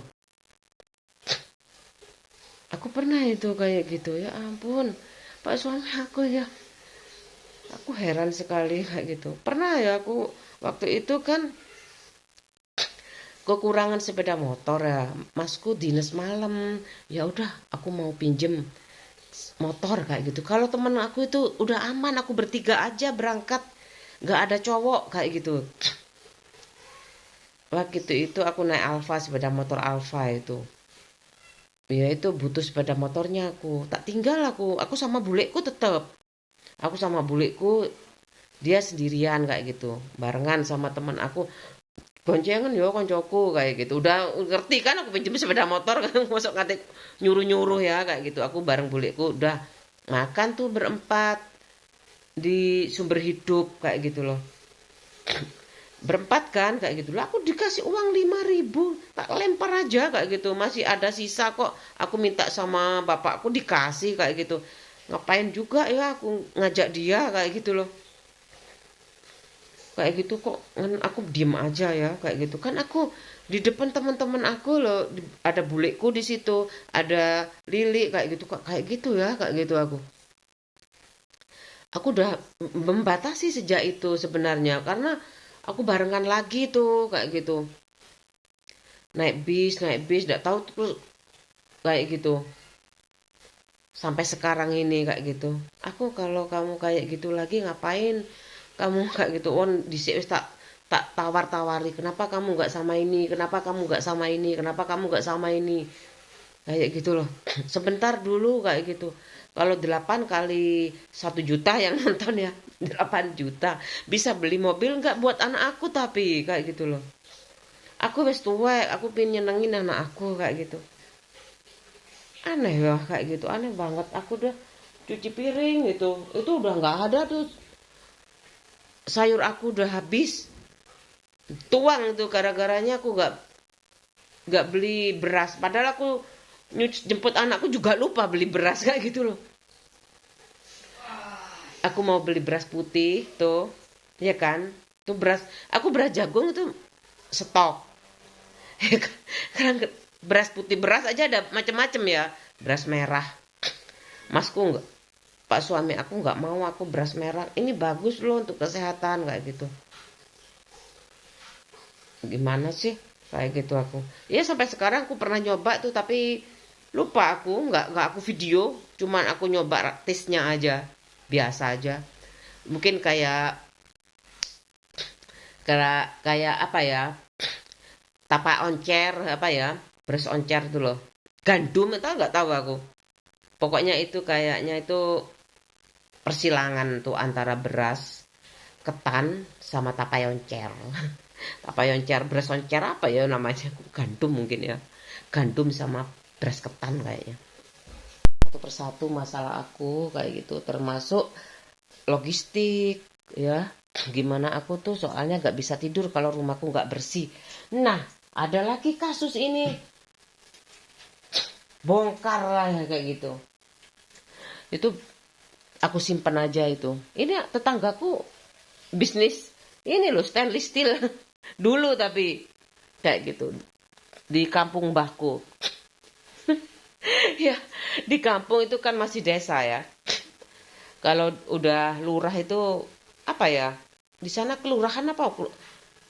Aku pernah itu kayak gitu ya ampun Pak suami aku ya. Aku heran sekali kayak gitu. Pernah ya aku waktu itu kan kekurangan sepeda motor ya. Masku dinas malam. Ya udah aku mau pinjem motor kayak gitu. Kalau temen aku itu udah aman, aku bertiga aja berangkat, nggak ada cowok kayak gitu. Waktu itu aku naik Alfa, sepeda motor Alfa itu. Ya itu butuh sepeda motornya aku. Tak tinggal aku sama bulekku tetap. Aku sama bulekku dia sendirian kayak gitu. Barengan sama teman aku. Boncengan yo koncoku kayak gitu. Udah ngerti kan aku pinjem sepeda motor kan masuk ngatik nyuruh-nyuruh ya kayak gitu. Aku bareng bulekku udah makan tuh berempat di sumber hidup kayak gitu loh. Berempat kan kayak gitu lah aku dikasih uang 5.000 tak lempar aja kayak gitu masih ada sisa kok aku minta sama bapakku dikasih kayak gitu ngapain juga ya aku ngajak dia kayak gitu loh kayak gitu kok aku diem aja ya kayak gitu kan aku di depan teman-teman aku loh ada bulekku di situ ada Lili kayak gitu kok kayak gitu ya kayak gitu aku udah membatasi sejak itu sebenarnya karena aku barengan lagi tuh kayak gitu naik bis nggak tahu tuh kayak gitu sampai sekarang ini kayak gitu aku kalau kamu kayak gitu lagi ngapain kamu kayak gitu on di tak tak tawar-tawari kenapa kamu nggak sama ini kenapa kamu nggak sama ini kenapa kamu nggak sama ini kayak gitu loh sebentar dulu kayak gitu kalau 8 kali 1 juta yang nonton ya 8 juta bisa beli mobil nggak buat anak aku tapi kayak gitu loh aku wes tua aku pengen nyenengin anak aku kayak gitu aneh ya kayak gitu aneh banget aku udah cuci piring gitu itu udah nggak ada tuh sayur aku udah habis tuang tuh gara-garanya aku nggak beli beras padahal aku jemput anakku juga lupa beli beras kayak gitu loh aku mau beli beras putih tuh ya kan tuh beras aku beras jagung itu stok ya kan karena beras putih beras aja ada macam-macam ya beras merah masku nggak pak suami aku nggak mau aku beras merah ini bagus loh untuk kesehatan kayak gitu gimana sih kayak gitu aku ya sampai sekarang aku pernah nyoba tuh tapi lupa aku nggak aku video cuman aku nyoba taste-nya aja biasa aja mungkin kayak apa ya tapak oncer apa ya beras oncer tuh loh gandum itu nggak tahu aku pokoknya itu kayaknya itu persilangan tuh antara beras ketan sama tapayoncer tapayoncer beras oncer apa ya namanya gandum mungkin ya gandum sama beras ketan kayaknya satu persatu masalah aku kayak gitu termasuk logistik ya gimana aku tuh soalnya nggak bisa tidur kalau rumahku nggak bersih nah ada lagi kasus ini bongkar lah kayak gitu itu aku simpen aja itu ini tetanggaku bisnis ini loh stainless steel dulu tapi kayak gitu di kampung mbahku ya di kampung itu kan masih desa ya kalau udah lurah itu apa ya di sana kelurahan apa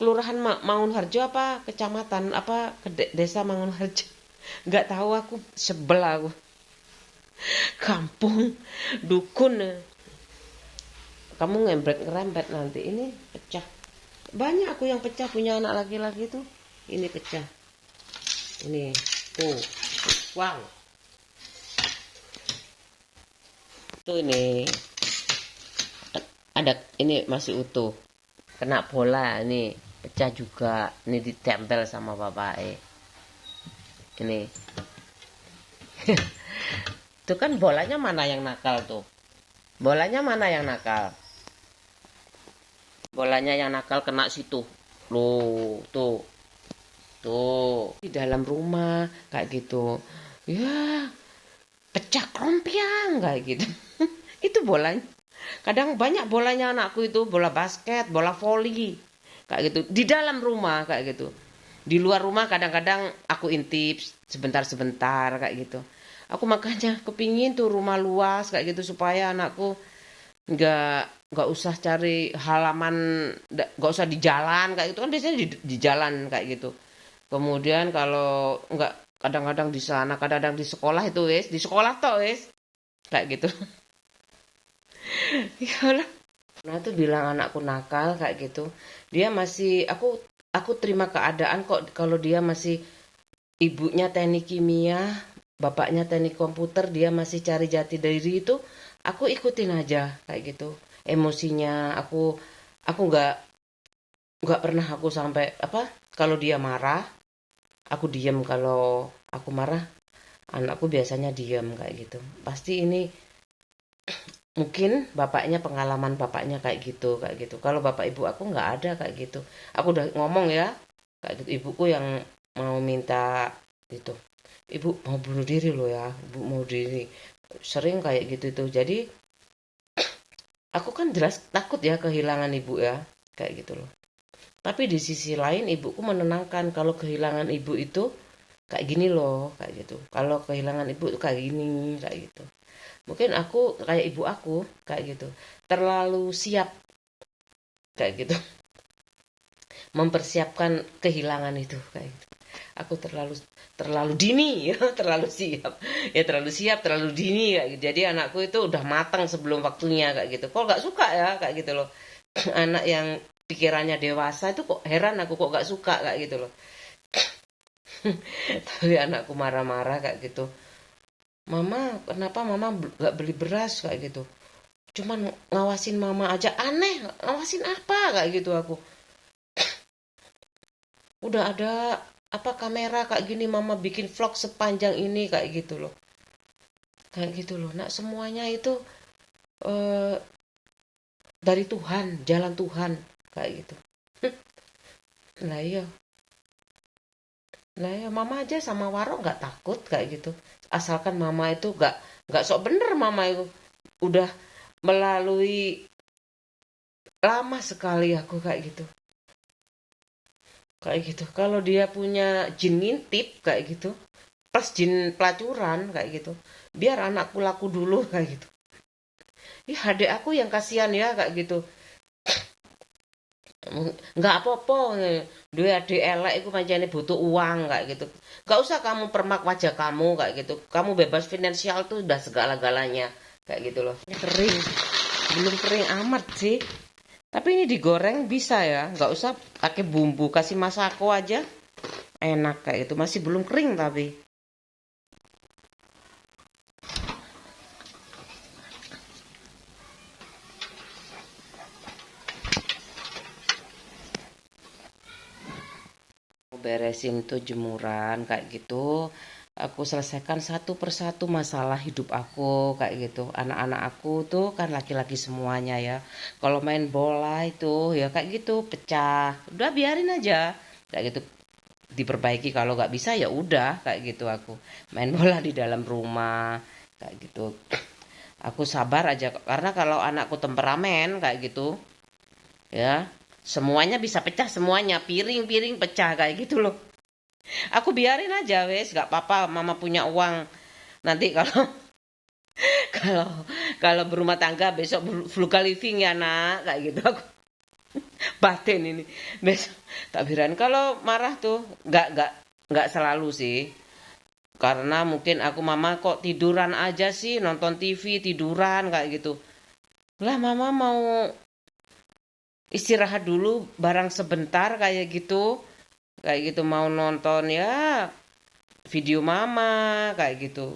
kelurahan Mangunharjo apa kecamatan apa desa Mangunharjo nggak tahu aku sebel aku kampung dukun kamu ngerembet nanti ini pecah banyak aku yang pecah punya anak laki-laki tuh ini pecah ini tuh wow tuh ini ada ini masih utuh kena bola ini pecah juga ini ditempel sama bapak ini itu kan bolanya mana yang nakal tuh bolanya mana yang nakal bolanya yang nakal kena situ loh tuh di dalam rumah kayak gitu ya pecah krompiang kayak gitu. Itu bolanya. Kadang banyak bolanya anakku itu, bola basket, bola voli, kayak gitu. Di dalam rumah kayak gitu. Di luar rumah kadang-kadang aku intip sebentar-sebentar kayak gitu. Aku makanya kepingin tuh rumah luas kayak gitu supaya anakku nggak usah cari halaman, nggak usah di jalan kayak gitu kan, biasanya di jalan kayak gitu. Kemudian kalau nggak, kadang-kadang di sana, kadang-kadang di sekolah itu wes, di sekolah toh wes kayak gitu. Ya Allah. Nah tuh bilang anakku nakal kayak gitu. Dia masih, aku terima keadaan kok kalau dia masih, ibunya teknik kimia, bapaknya teknik komputer, dia masih cari jati diri itu, aku ikutin aja kayak gitu. Emosinya aku nggak pernah aku sampai apa, kalau dia marah, aku diem. Kalau aku marah, anakku biasanya diem kayak gitu. Pasti ini mungkin bapaknya, pengalaman bapaknya kayak gitu. Kalau bapak ibu aku nggak ada kayak gitu. Aku udah ngomong ya kayak gitu, ibuku yang mau minta gitu, ibu mau bunuh diri loh ya, ibu mau diri, sering kayak gitu itu. Jadi aku kan jelas takut ya kehilangan ibu ya kayak gitu loh. Tapi di sisi lain ibuku menenangkan, kalau kehilangan ibu itu kayak gini loh kayak gitu, kalau kehilangan ibu itu kayak gini kayak gitu. Mungkin aku kayak ibu aku kayak gitu, terlalu siap kayak gitu, mempersiapkan kehilangan itu kayak gitu. Aku terlalu terlalu dini ya, terlalu siap ya, terlalu siap, terlalu dini kayak gitu. Jadi anakku itu udah matang sebelum waktunya kayak gitu. Kok nggak suka ya kayak gitu loh. Anak yang pikirannya dewasa itu kok heran aku kok nggak suka kayak gitu loh. Tapi anakku marah-marah kayak gitu, mama kenapa mama nggak beli beras kayak gitu, cuman ngawasin mama aja, aneh ngawasin apa kayak gitu. Aku udah ada apa kamera kayak gini, mama bikin vlog sepanjang ini kayak gitu loh, kayak gitu loh. Nah semuanya itu eh, dari Tuhan, jalan Tuhan kayak gitu. Lah iya, lah ya mama aja sama Waro nggak takut kayak gitu, asalkan mama itu nggak sok bener. Mama itu udah melalui lama sekali aku kayak gitu, kayak gitu. Kalau dia punya jin ngintip kayak gitu, plus jin pelacuran kayak gitu, biar anakku laku dulu kayak gitu. Ya adik aku yang kasihan ya kayak gitu. Nggak apa-apa, dua adik elek itu macamnya butuh uang kayak gitu. Nggak usah kamu permak wajah kamu kayak gitu, kamu bebas finansial tuh udah segala-galanya kayak gitu loh. Ini kering, belum kering amat sih, tapi ini digoreng bisa ya, nggak usah pakai bumbu, kasih masako aja enak kayak gitu. Masih belum kering tapi beresin tuh jemuran kayak gitu. Aku selesaikan satu persatu masalah hidup aku kayak gitu. Anak-anak aku tuh kan laki-laki semuanya ya. Kalau main bola itu ya kayak gitu pecah, udah biarin aja kayak gitu, diperbaiki. Kalau nggak bisa ya udah kayak gitu. Aku main bola di dalam rumah kayak gitu. Aku sabar aja karena kalau anakku temperamen kayak gitu ya, semuanya bisa pecah, semuanya piring-piring pecah kayak gitu loh. Aku biarin aja wes, nggak apa-apa, mama punya uang. Nanti kalau kalau kalau berumah tangga besok frugal living ya nak kayak gitu. Aku batin ini besok takbiran. Kalau marah tuh nggak selalu sih, karena mungkin aku, mama kok tiduran aja sih, nonton TV tiduran kayak gitu. Lah mama mau istirahat dulu barang sebentar kayak gitu mau nonton ya video mama kayak gitu,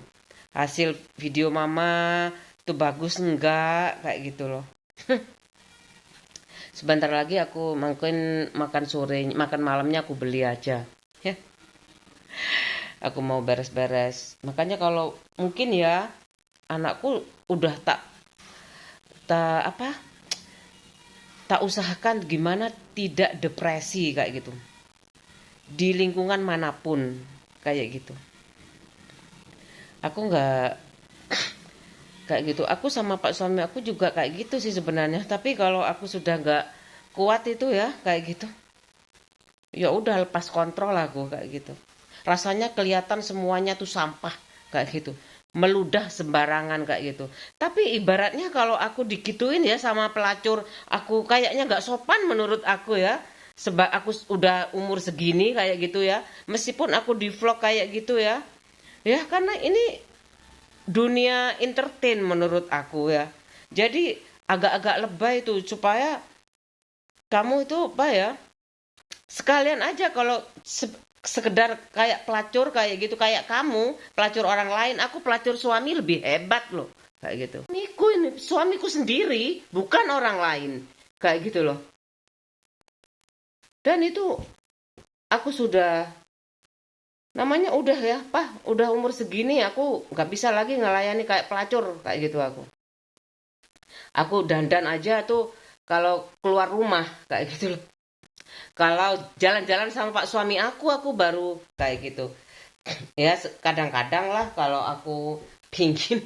hasil video mama tuh bagus enggak kayak gitu loh. Sebentar lagi aku mungkin makan sore, makan malamnya aku beli aja ya. Aku mau beres-beres, makanya kalau mungkin ya anakku udah tak apa, tak usahakan gimana tidak depresi kayak gitu di lingkungan manapun kayak gitu. Aku Kayak gitu. Aku sama pak suami aku juga kayak gitu sih sebenarnya. Tapi kalau aku sudah nggak kuat itu ya kayak gitu, ya udah lepas kontrol aku kayak gitu. Rasanya kelihatan semuanya tuh sampah kayak gitu, meludah sembarangan kayak gitu. Tapi ibaratnya kalau aku digituin ya sama pelacur, aku kayaknya nggak sopan menurut aku ya. Sebab aku udah umur segini kayak gitu ya, meskipun aku di vlog kayak gitu ya, ya karena ini dunia entertain menurut aku ya. Jadi agak-agak lebay tuh supaya kamu itu apa ya, sekalian aja kalau sekedar kayak pelacur kayak gitu, kayak kamu pelacur orang lain, aku pelacur suami lebih hebat loh kayak gitu. Suamiku ini suamiku sendiri, bukan orang lain kayak gitu loh. Dan itu aku sudah, namanya udah ya udah umur segini, aku nggak bisa lagi ngelayani kayak pelacur kayak gitu. Aku dandan aja tuh kalau keluar rumah kayak gitu loh. Kalau jalan-jalan sama pak suami aku baru kayak gitu. Ya kadang-kadang lah kalau aku pingin.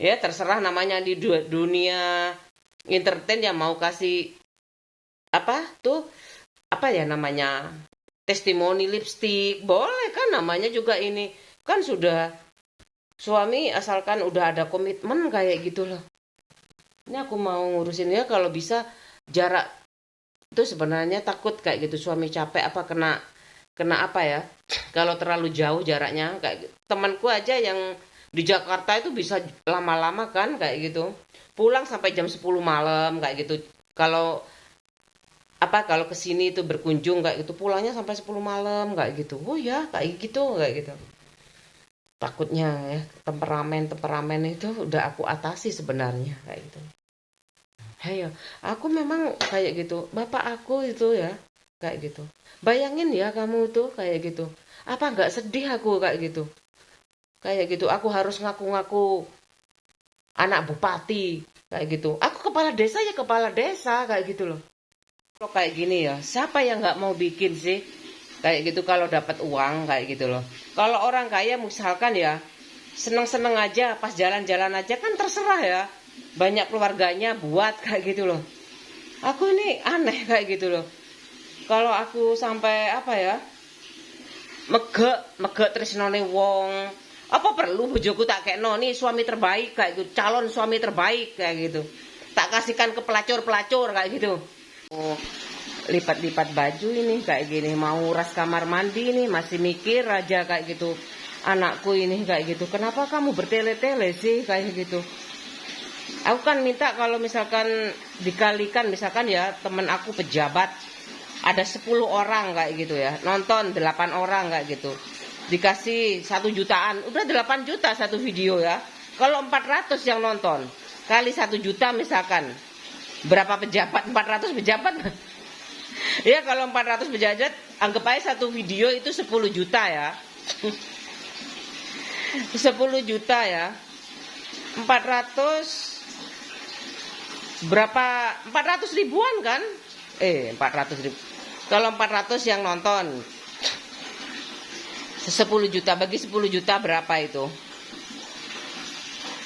Ya terserah, namanya di dunia entertain ya, mau kasih apa tuh, apa ya namanya, testimoni lipstick boleh kan, namanya juga ini kan sudah suami, asalkan udah ada komitmen kayak gitu loh. Ini aku mau ngurusin ya, kalau bisa jarak itu sebenarnya takut kayak gitu suami capek apa kena kena apa ya, kalau terlalu jauh jaraknya kayak temanku aja yang di Jakarta itu bisa lama-lama kan kayak gitu, pulang sampai jam 10 malam kayak gitu. Kalau apa, kalau ke sini itu berkunjung kayak gitu pulangnya sampai 10 malam kayak gitu. Oh ya kayak gitu. Takutnya ya, temperamen itu udah aku atasi sebenarnya kayak gitu. Hayo, aku memang kayak gitu. Bapak aku itu ya kayak gitu. Bayangin ya kamu tuh kayak gitu. Apa nggak sedih aku kayak gitu? Kayak gitu. Aku harus ngaku-ngaku anak bupati kayak gitu. Aku kepala desa ya kepala desa kayak gitu loh. Kalau kayak gini ya, siapa yang nggak mau bikin sih? Kayak gitu kalau dapat uang kayak gitu loh. Kalau orang kaya misalkan ya, seneng-seneng aja pas jalan-jalan aja kan terserah ya. Banyak keluarganya buat kayak gitu loh. Aku ini aneh kayak gitu loh. Kalau aku sampai apa ya, megek tresnone wong, apa perlu bojoku tak kekno nih suami terbaik kayak gitu, calon suami terbaik kayak gitu, tak kasihkan ke pelacur-pelacur kayak gitu. Oh, lipat-lipat baju ini kayak gini, mau ras kamar mandi nih masih mikir aja kayak gitu. Anakku ini kayak gitu, kenapa kamu bertele-tele sih kayak gitu. Aku kan minta kalau misalkan dikalikan, misalkan ya temen aku pejabat ada 10 orang kayak gitu ya, nonton 8 orang kayak gitu, dikasih 1 jutaan, udah 8 juta satu video ya. Kalau 400 yang nonton kali 1 juta misalkan, berapa pejabat? 400 pejabat. Ya kalau 400 pejabat, anggap aja satu video itu 10 juta ya. 10 juta ya, 400 berapa, 400 ribuan kan, 400 ribu. Kalau 400 yang nonton 10 juta, bagi 10 juta berapa itu?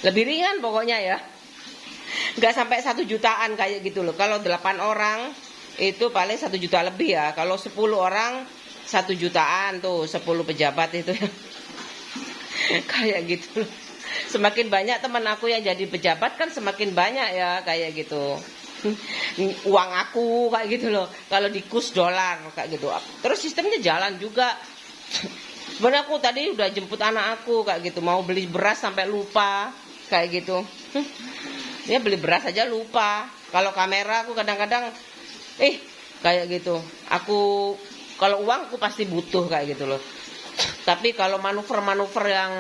Lebih ringan pokoknya ya, nggak sampai 1 jutaan kayak gitu loh. Kalau 8 orang itu paling 1 juta lebih ya. Kalau 10 orang 1 jutaan tuh, 10 pejabat itu kayak gitu loh. Semakin banyak teman aku yang jadi pejabat kan semakin banyak ya kayak gitu. Uang aku kayak gitu loh. Kalau di kus dolar kayak gitu. Terus sistemnya jalan juga. Sebenarnya aku tadi udah jemput anak aku kayak gitu, mau beli beras sampai lupa kayak gitu. Ya beli beras aja lupa. Kalau kamera aku kadang-kadang kayak gitu. Aku kalau uang aku pasti butuh kayak gitu loh. Tapi kalau manuver-manuver yang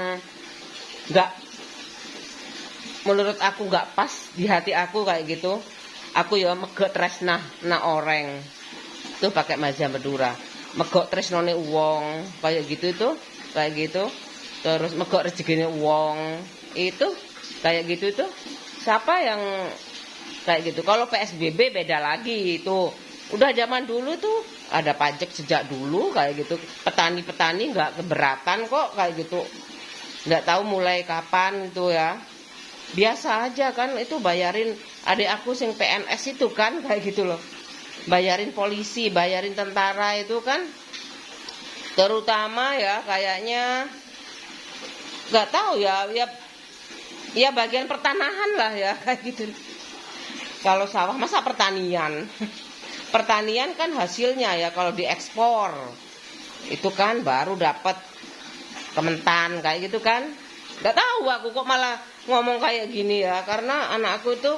nggak, menurut aku nggak pas di hati aku kayak gitu, aku ya megok tresnah na orang tuh pakai maja Madura, megok tresnone uang kayak gitu itu kayak gitu. Terus megok rezekine uang itu kayak gitu itu. Siapa yang kayak gitu? Kalau PSBB beda lagi itu, udah zaman dulu tuh ada pajak sejak dulu kayak gitu, petani-petani nggak keberatan kok kayak gitu. nggak tahu mulai kapan itu ya. Biasa aja kan itu bayarin adik aku sing PNS itu kan kayak gitu loh. Bayarin polisi, bayarin tentara itu kan. Terutama ya kayaknya nggak tahu ya bagian pertanahan lah ya kayak gitu. Kalau sawah masa pertanian. Pertanian kan hasilnya ya kalau diekspor itu kan baru dapat Kementan kayak gitu kan. Nggak tahu aku kok malah ngomong kayak gini ya, karena anak aku itu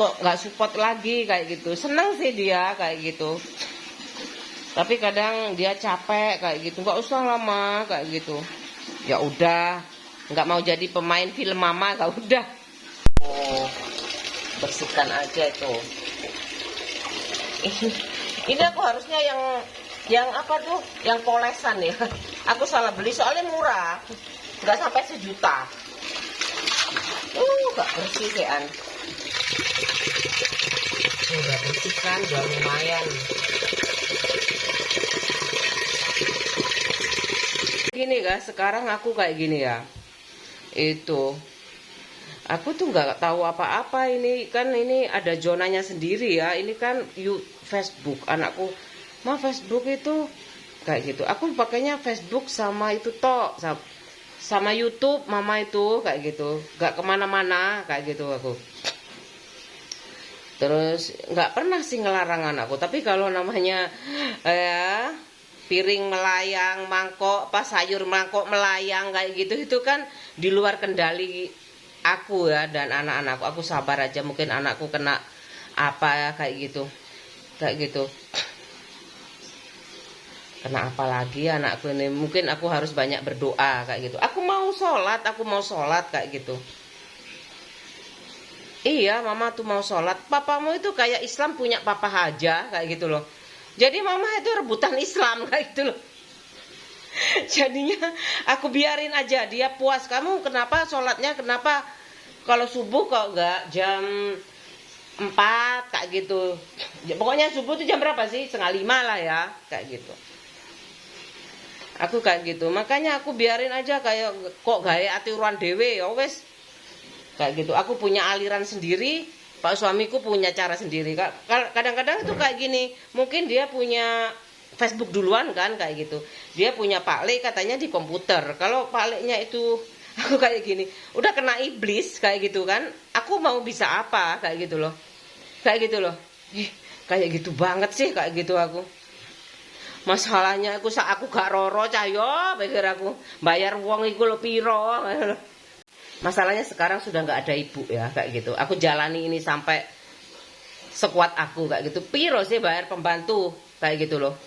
kok nggak support lagi kayak gitu. Seneng sih dia kayak gitu, tapi kadang dia capek kayak gitu. Nggak usah lama kayak gitu. Ya udah, nggak mau jadi pemain film mama, nggak udah. Oh, bersihkan aja itu. Ini aku harusnya yang apa tuh, yang polesan ya. Aku salah beli soalnya murah, nggak sampai 1 juta. Nggak bersih sih an. Udah bersih kan, udah lumayan. Gini guys, sekarang aku kayak gini ya. Itu aku tuh nggak tahu apa-apa ini kan, ini ada zonanya sendiri ya. Ini kan Facebook anakku. Facebook itu kayak gitu. Aku pakainya Facebook sama itu tok, sama YouTube mama itu kayak gitu. Nggak kemana-mana kayak gitu aku. Terus nggak pernah sih ngelarang anakku. Tapi kalau namanya piring melayang, mangkok, pas sayur mangkok melayang kayak gitu, itu kan di luar kendali aku ya dan anak-anakku. Aku sabar aja, mungkin anakku kena apa ya kayak gitu. Kayak gitu. Kena apa lagi anakku ini? Mungkin aku harus banyak berdoa kayak gitu. Aku mau sholat kayak gitu. Iya, mama tuh mau sholat. Papamu itu kayak Islam punya papa aja kayak gitu loh. Jadi mama itu rebutan Islam kayak gitu loh. Jadinya aku biarin aja dia puas. Kamu kenapa sholatnya? Kenapa kalau subuh kok nggak jam 4 kayak gitu? Pokoknya subuh itu jam berapa sih? 4:30 lah ya kayak gitu. Aku kayak gitu, makanya aku biarin aja, kayak kok gaya aturan dewe ya wes kayak gitu. Aku punya aliran sendiri, pak suamiku punya cara sendiri. Kadang-kadang itu kayak gini, mungkin dia punya Facebook duluan kan kayak gitu. Dia punya Pak Le katanya di komputer. Kalau Pak Le-nya itu aku kayak gini, udah kena iblis kayak gitu kan. Aku mau bisa apa kayak gitu loh. Kayak gitu loh. Kayak gitu banget sih kayak gitu aku. Masalahnya aku gak roro cahyo, pikir aku bayar uang iku lo piro. Masalahnya sekarang sudah nggak ada ibu ya kayak gitu. Aku jalani ini sampai sekuat aku kayak gitu. Piro sih bayar pembantu kayak gitu loh.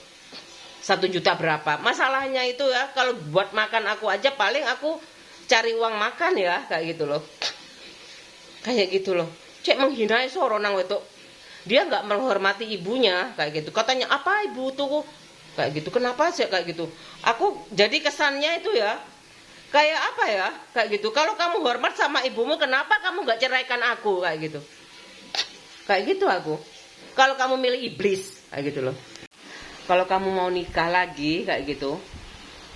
1 juta berapa? Masalahnya itu ya, kalau buat makan aku aja paling aku cari uang makan ya kayak gitu loh. Kayak gitu loh. Cek menghina soro nang wetuk. Dia nggak menghormati ibunya kayak gitu. Katanya apa ibu tuh kayak gitu. Kenapa sih kayak gitu? Aku jadi kesannya itu ya kayak apa ya kayak gitu. Kalau kamu hormat sama ibumu, kenapa kamu nggak ceraikan aku kayak gitu? Kayak gitu aku. Kalau kamu milih iblis kayak gitu loh. Kalau kamu mau nikah lagi kayak gitu,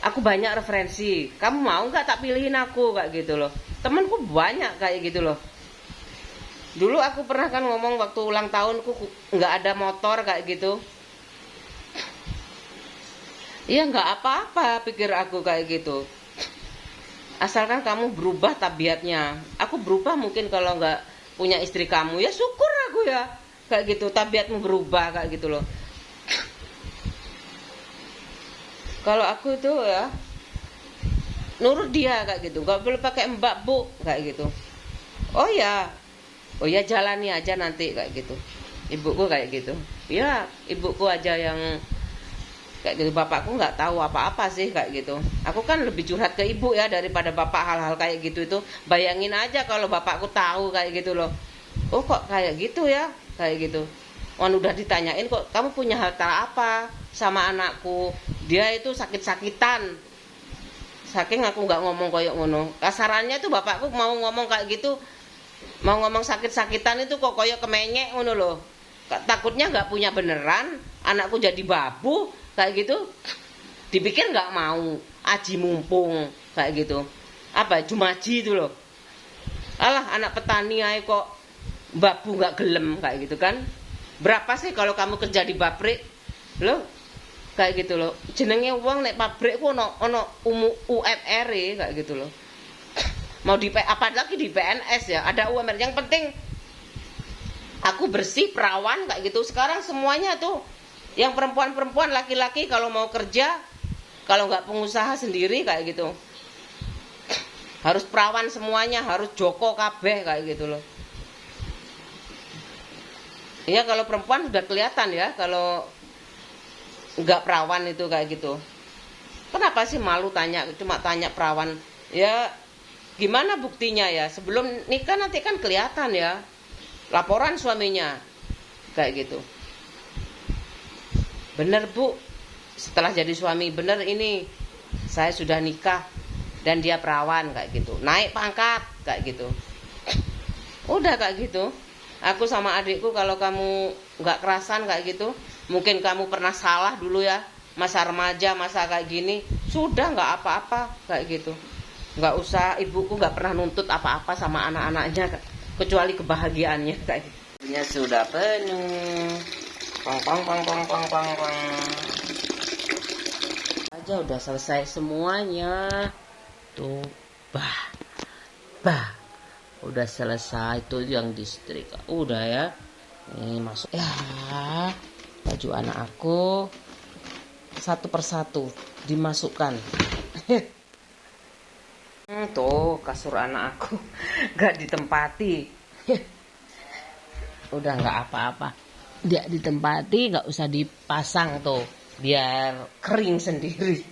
aku banyak referensi. Kamu mau nggak tak pilihin aku kayak gitu loh. Temanku banyak kayak gitu loh. Dulu aku pernah kan ngomong waktu ulang tahunku nggak ada motor kayak gitu. Iya nggak apa-apa pikir aku kayak gitu. Asalkan kamu berubah tabiatnya. Aku berubah mungkin kalau nggak punya istri kamu ya syukur aku ya kayak gitu. Tabiatmu berubah kayak gitu loh. Kalau aku itu ya nurut dia kayak gitu. Nggak boleh pakai mbak bu kayak gitu. Oh ya jalani aja nanti kayak gitu. Ibuku kayak gitu. Ya ibuku aja yang kayak gitu. Bapakku nggak tahu apa-apa sih kayak gitu. Aku kan lebih curhat ke ibu ya daripada bapak hal-hal kayak gitu itu. Bayangin aja kalau bapakku tahu kayak gitu loh. Oh kok kayak gitu ya kayak gitu. Wan udah ditanyain kok kamu punya harta apa sama anakku. Dia itu sakit-sakitan. Saking aku nggak ngomong kayak ngono. Kasarannya tuh bapakku mau ngomong kayak gitu, mau ngomong sakit-sakitan itu kok kayak kemenyek ngono loh. Takutnya nggak punya beneran, anakku jadi babu kayak gitu. Dipikir nggak mau, aji mumpung kayak gitu. apa jumaji itu loh. Alah anak petani aja kok babu nggak gelem kayak gitu kan. Berapa sih kalau kamu kerja di pabrik loh kayak gitu loh. Jenenge uang nek pabrik ku ono UMR kayak gitu loh. Mau di apalagi di PNS ya ada UMR. Yang penting aku bersih perawan kayak gitu. Sekarang semuanya tuh yang perempuan-perempuan laki-laki kalau mau kerja kalau nggak pengusaha sendiri kayak gitu harus perawan semuanya, harus joko kabeh kayak gitu loh. Ya kalau perempuan sudah kelihatan ya kalau nggak perawan itu kayak gitu. Kenapa sih malu cuma tanya perawan? Ya gimana buktinya ya? Sebelum nikah nanti kan kelihatan ya. Laporan suaminya kayak gitu. Bener Bu, setelah jadi suami bener ini saya sudah nikah dan dia perawan kayak gitu, naik pangkat kayak gitu. Udah kayak gitu. Aku sama adikku kalau kamu nggak kerasan kayak gitu, mungkin kamu pernah salah dulu ya, masa remaja, masa kayak gini, sudah nggak apa-apa kayak gitu. Nggak usah, ibuku nggak pernah nuntut apa-apa sama anak-anaknya kecuali kebahagiaannya kayak gitu. Ini sudah penuh. Pang pang pang pang pang pang pang. Aja udah selesai semuanya. Tuh, bah, udah selesai tuh yang disetrika. Udah ya. Ini masuk ya. Baju anak aku satu persatu dimasukkan. Tuh kasur anak aku gak ditempati. Udah nggak apa-apa. Dia ditempati, nggak usah dipasang tuh, biar kering sendiri.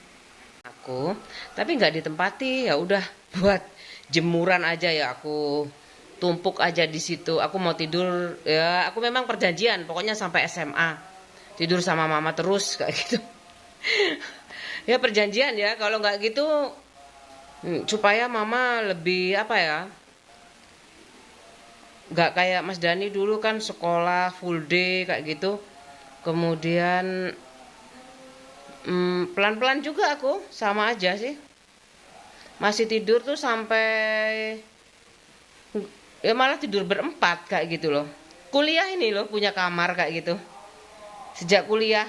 Aku, tapi nggak ditempati, ya udah buat jemuran aja ya aku tumpuk aja di situ. Aku mau tidur ya, aku memang perjanjian, pokoknya sampai SMA tidur sama mama terus kayak gitu. Ya perjanjian ya, kalau nggak gitu supaya mama lebih apa ya, nggak kayak Mas Dani dulu kan sekolah full day kayak gitu. Kemudian pelan-pelan juga aku sama aja sih. Masih tidur tuh sampai ya malah tidur berempat kayak gitu loh. Kuliah ini loh punya kamar kayak gitu. Sejak kuliah.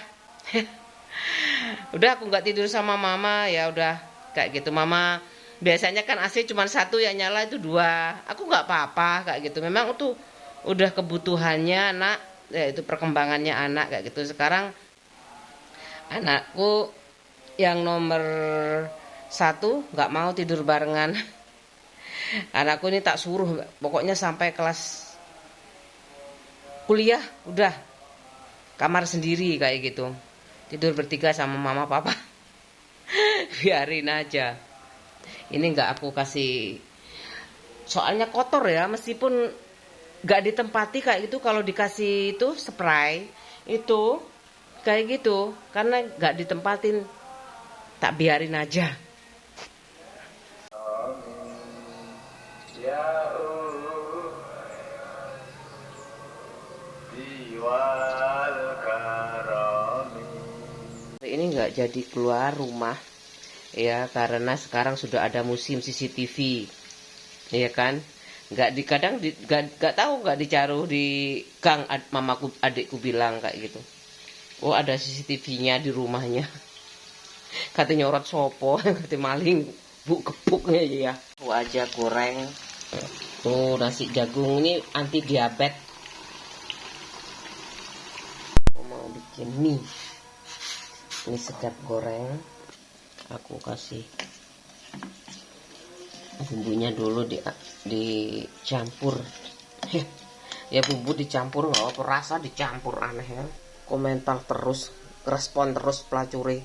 Udah aku nggak tidur sama mama ya udah kayak gitu. Mama biasanya kan AC cuma satu yang nyala itu dua. Aku nggak apa-apa kayak gitu. Memang itu udah kebutuhannya anak, ya itu perkembangannya anak kayak gitu. Sekarang anakku yang nomor 1 nggak mau tidur barengan. Anakku ini tak suruh, pokoknya sampai kelas kuliah udah kamar sendiri kayak gitu. Tidur bertiga sama mama papa. Biarin aja. Ini nggak aku kasih, soalnya kotor ya, meskipun nggak ditempati kayak gitu, kalau dikasih itu spray itu kayak gitu, karena nggak ditempatin, tak biarin aja. Hari ini nggak jadi keluar rumah ya, karena sekarang sudah ada musim CCTV, ya kan? Kadang nggak tahu nggak dicaruh di gang, mamaku adikku bilang kayak gitu. Oh ada CCTV-nya di rumahnya. Katanya nyorot sopo, kata maling, bu kepuknya ya. Aku aja goreng. Tuh nasi jagung ini anti diabetes. Aku mau bikin mie. Ini sedap goreng. Aku kasih bumbunya dulu dicampur. Ya bumbu dicampur nggak apa, rasa dicampur, aneh ya. Komentar terus, respon terus pelacuri.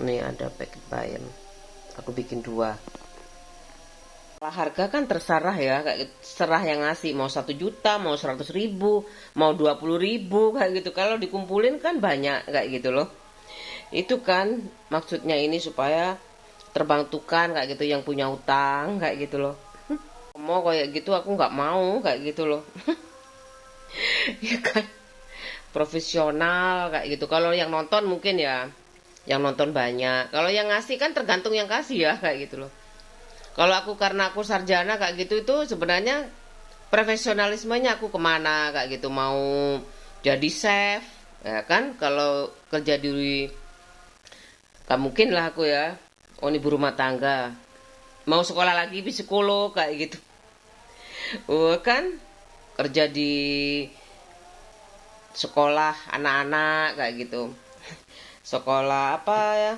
Ini ada paket bayam, aku bikin 2. Harga kan terserah ya, kayak terserah yang ngasih, mau 1 juta, mau 100.000, mau 20.000 kayak gitu. Kalau dikumpulin kan banyak kayak gitu loh. Itu kan maksudnya ini supaya terbantukan kayak gitu yang punya utang kayak gitu loh. Mau kayak gitu aku nggak mau kayak gitu loh. Ya kan, profesional kayak gitu. Kalau yang nonton mungkin ya yang nonton banyak. Kalau yang ngasih kan tergantung yang kasih ya, kayak gitu loh. Kalau aku karena aku sarjana kayak gitu itu sebenarnya profesionalismenya aku kemana kayak gitu, mau jadi chef ya kan, kalau kerja di gak mungkin lah aku ya, oh ibu rumah tangga, mau sekolah lagi psikolog kayak gitu. Oh kan, kerja di sekolah anak-anak kayak gitu, sekolah apa ya,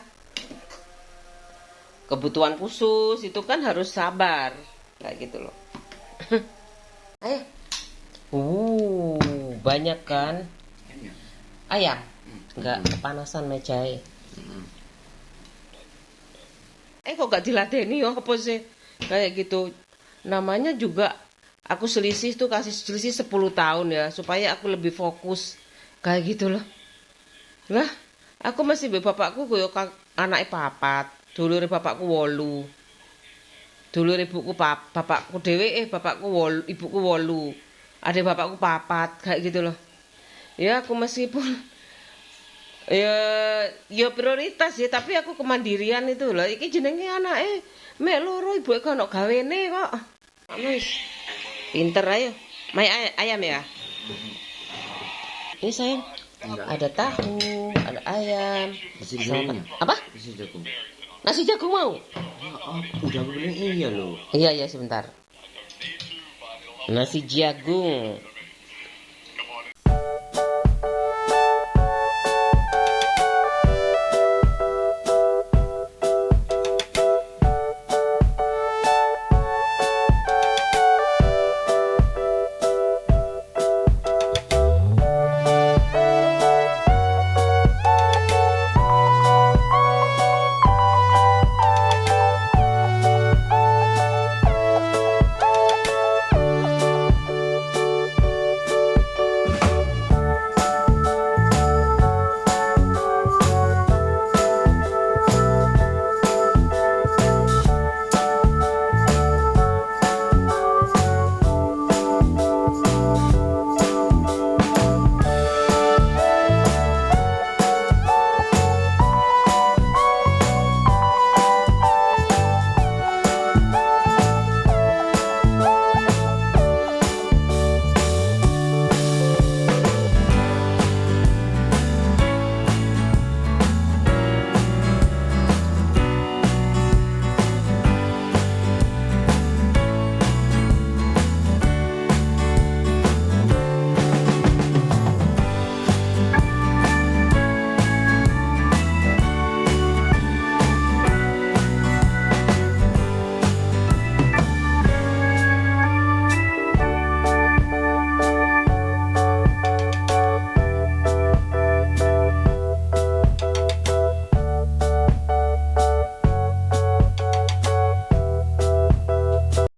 kebutuhan khusus itu kan harus sabar kayak gitu loh. Ayo. Banyak kan ayam, nggak kepanasan mejai. Kok gak diladeni ya apa sih kayak gitu. Namanya juga aku selisih tuh, kasih selisih 10 tahun ya, supaya aku lebih fokus kayak gitu loh. Lah, aku masih be bapakku koyo anake papat, dulure bapakku 8. Dulur ibuku bapakku dhewe bapakku 8, ibuku 8. Ada bapakku papat kayak gitu loh. Ya aku meskipun ya ya prioritas ya, tapi aku kemandirian itu loh. Iki jenenge anake mek loro, ibuke ono gawene kok. Wis pinter ayo. Mai ayam ya. Ini sayang. Enggak. Ada tahu, ada ayam. Nasi Sama gorengnya. apa? Nasi jagung. Nasi jagung mau? Udah aku bilang iya loh. Iya sebentar. Nasi jagung.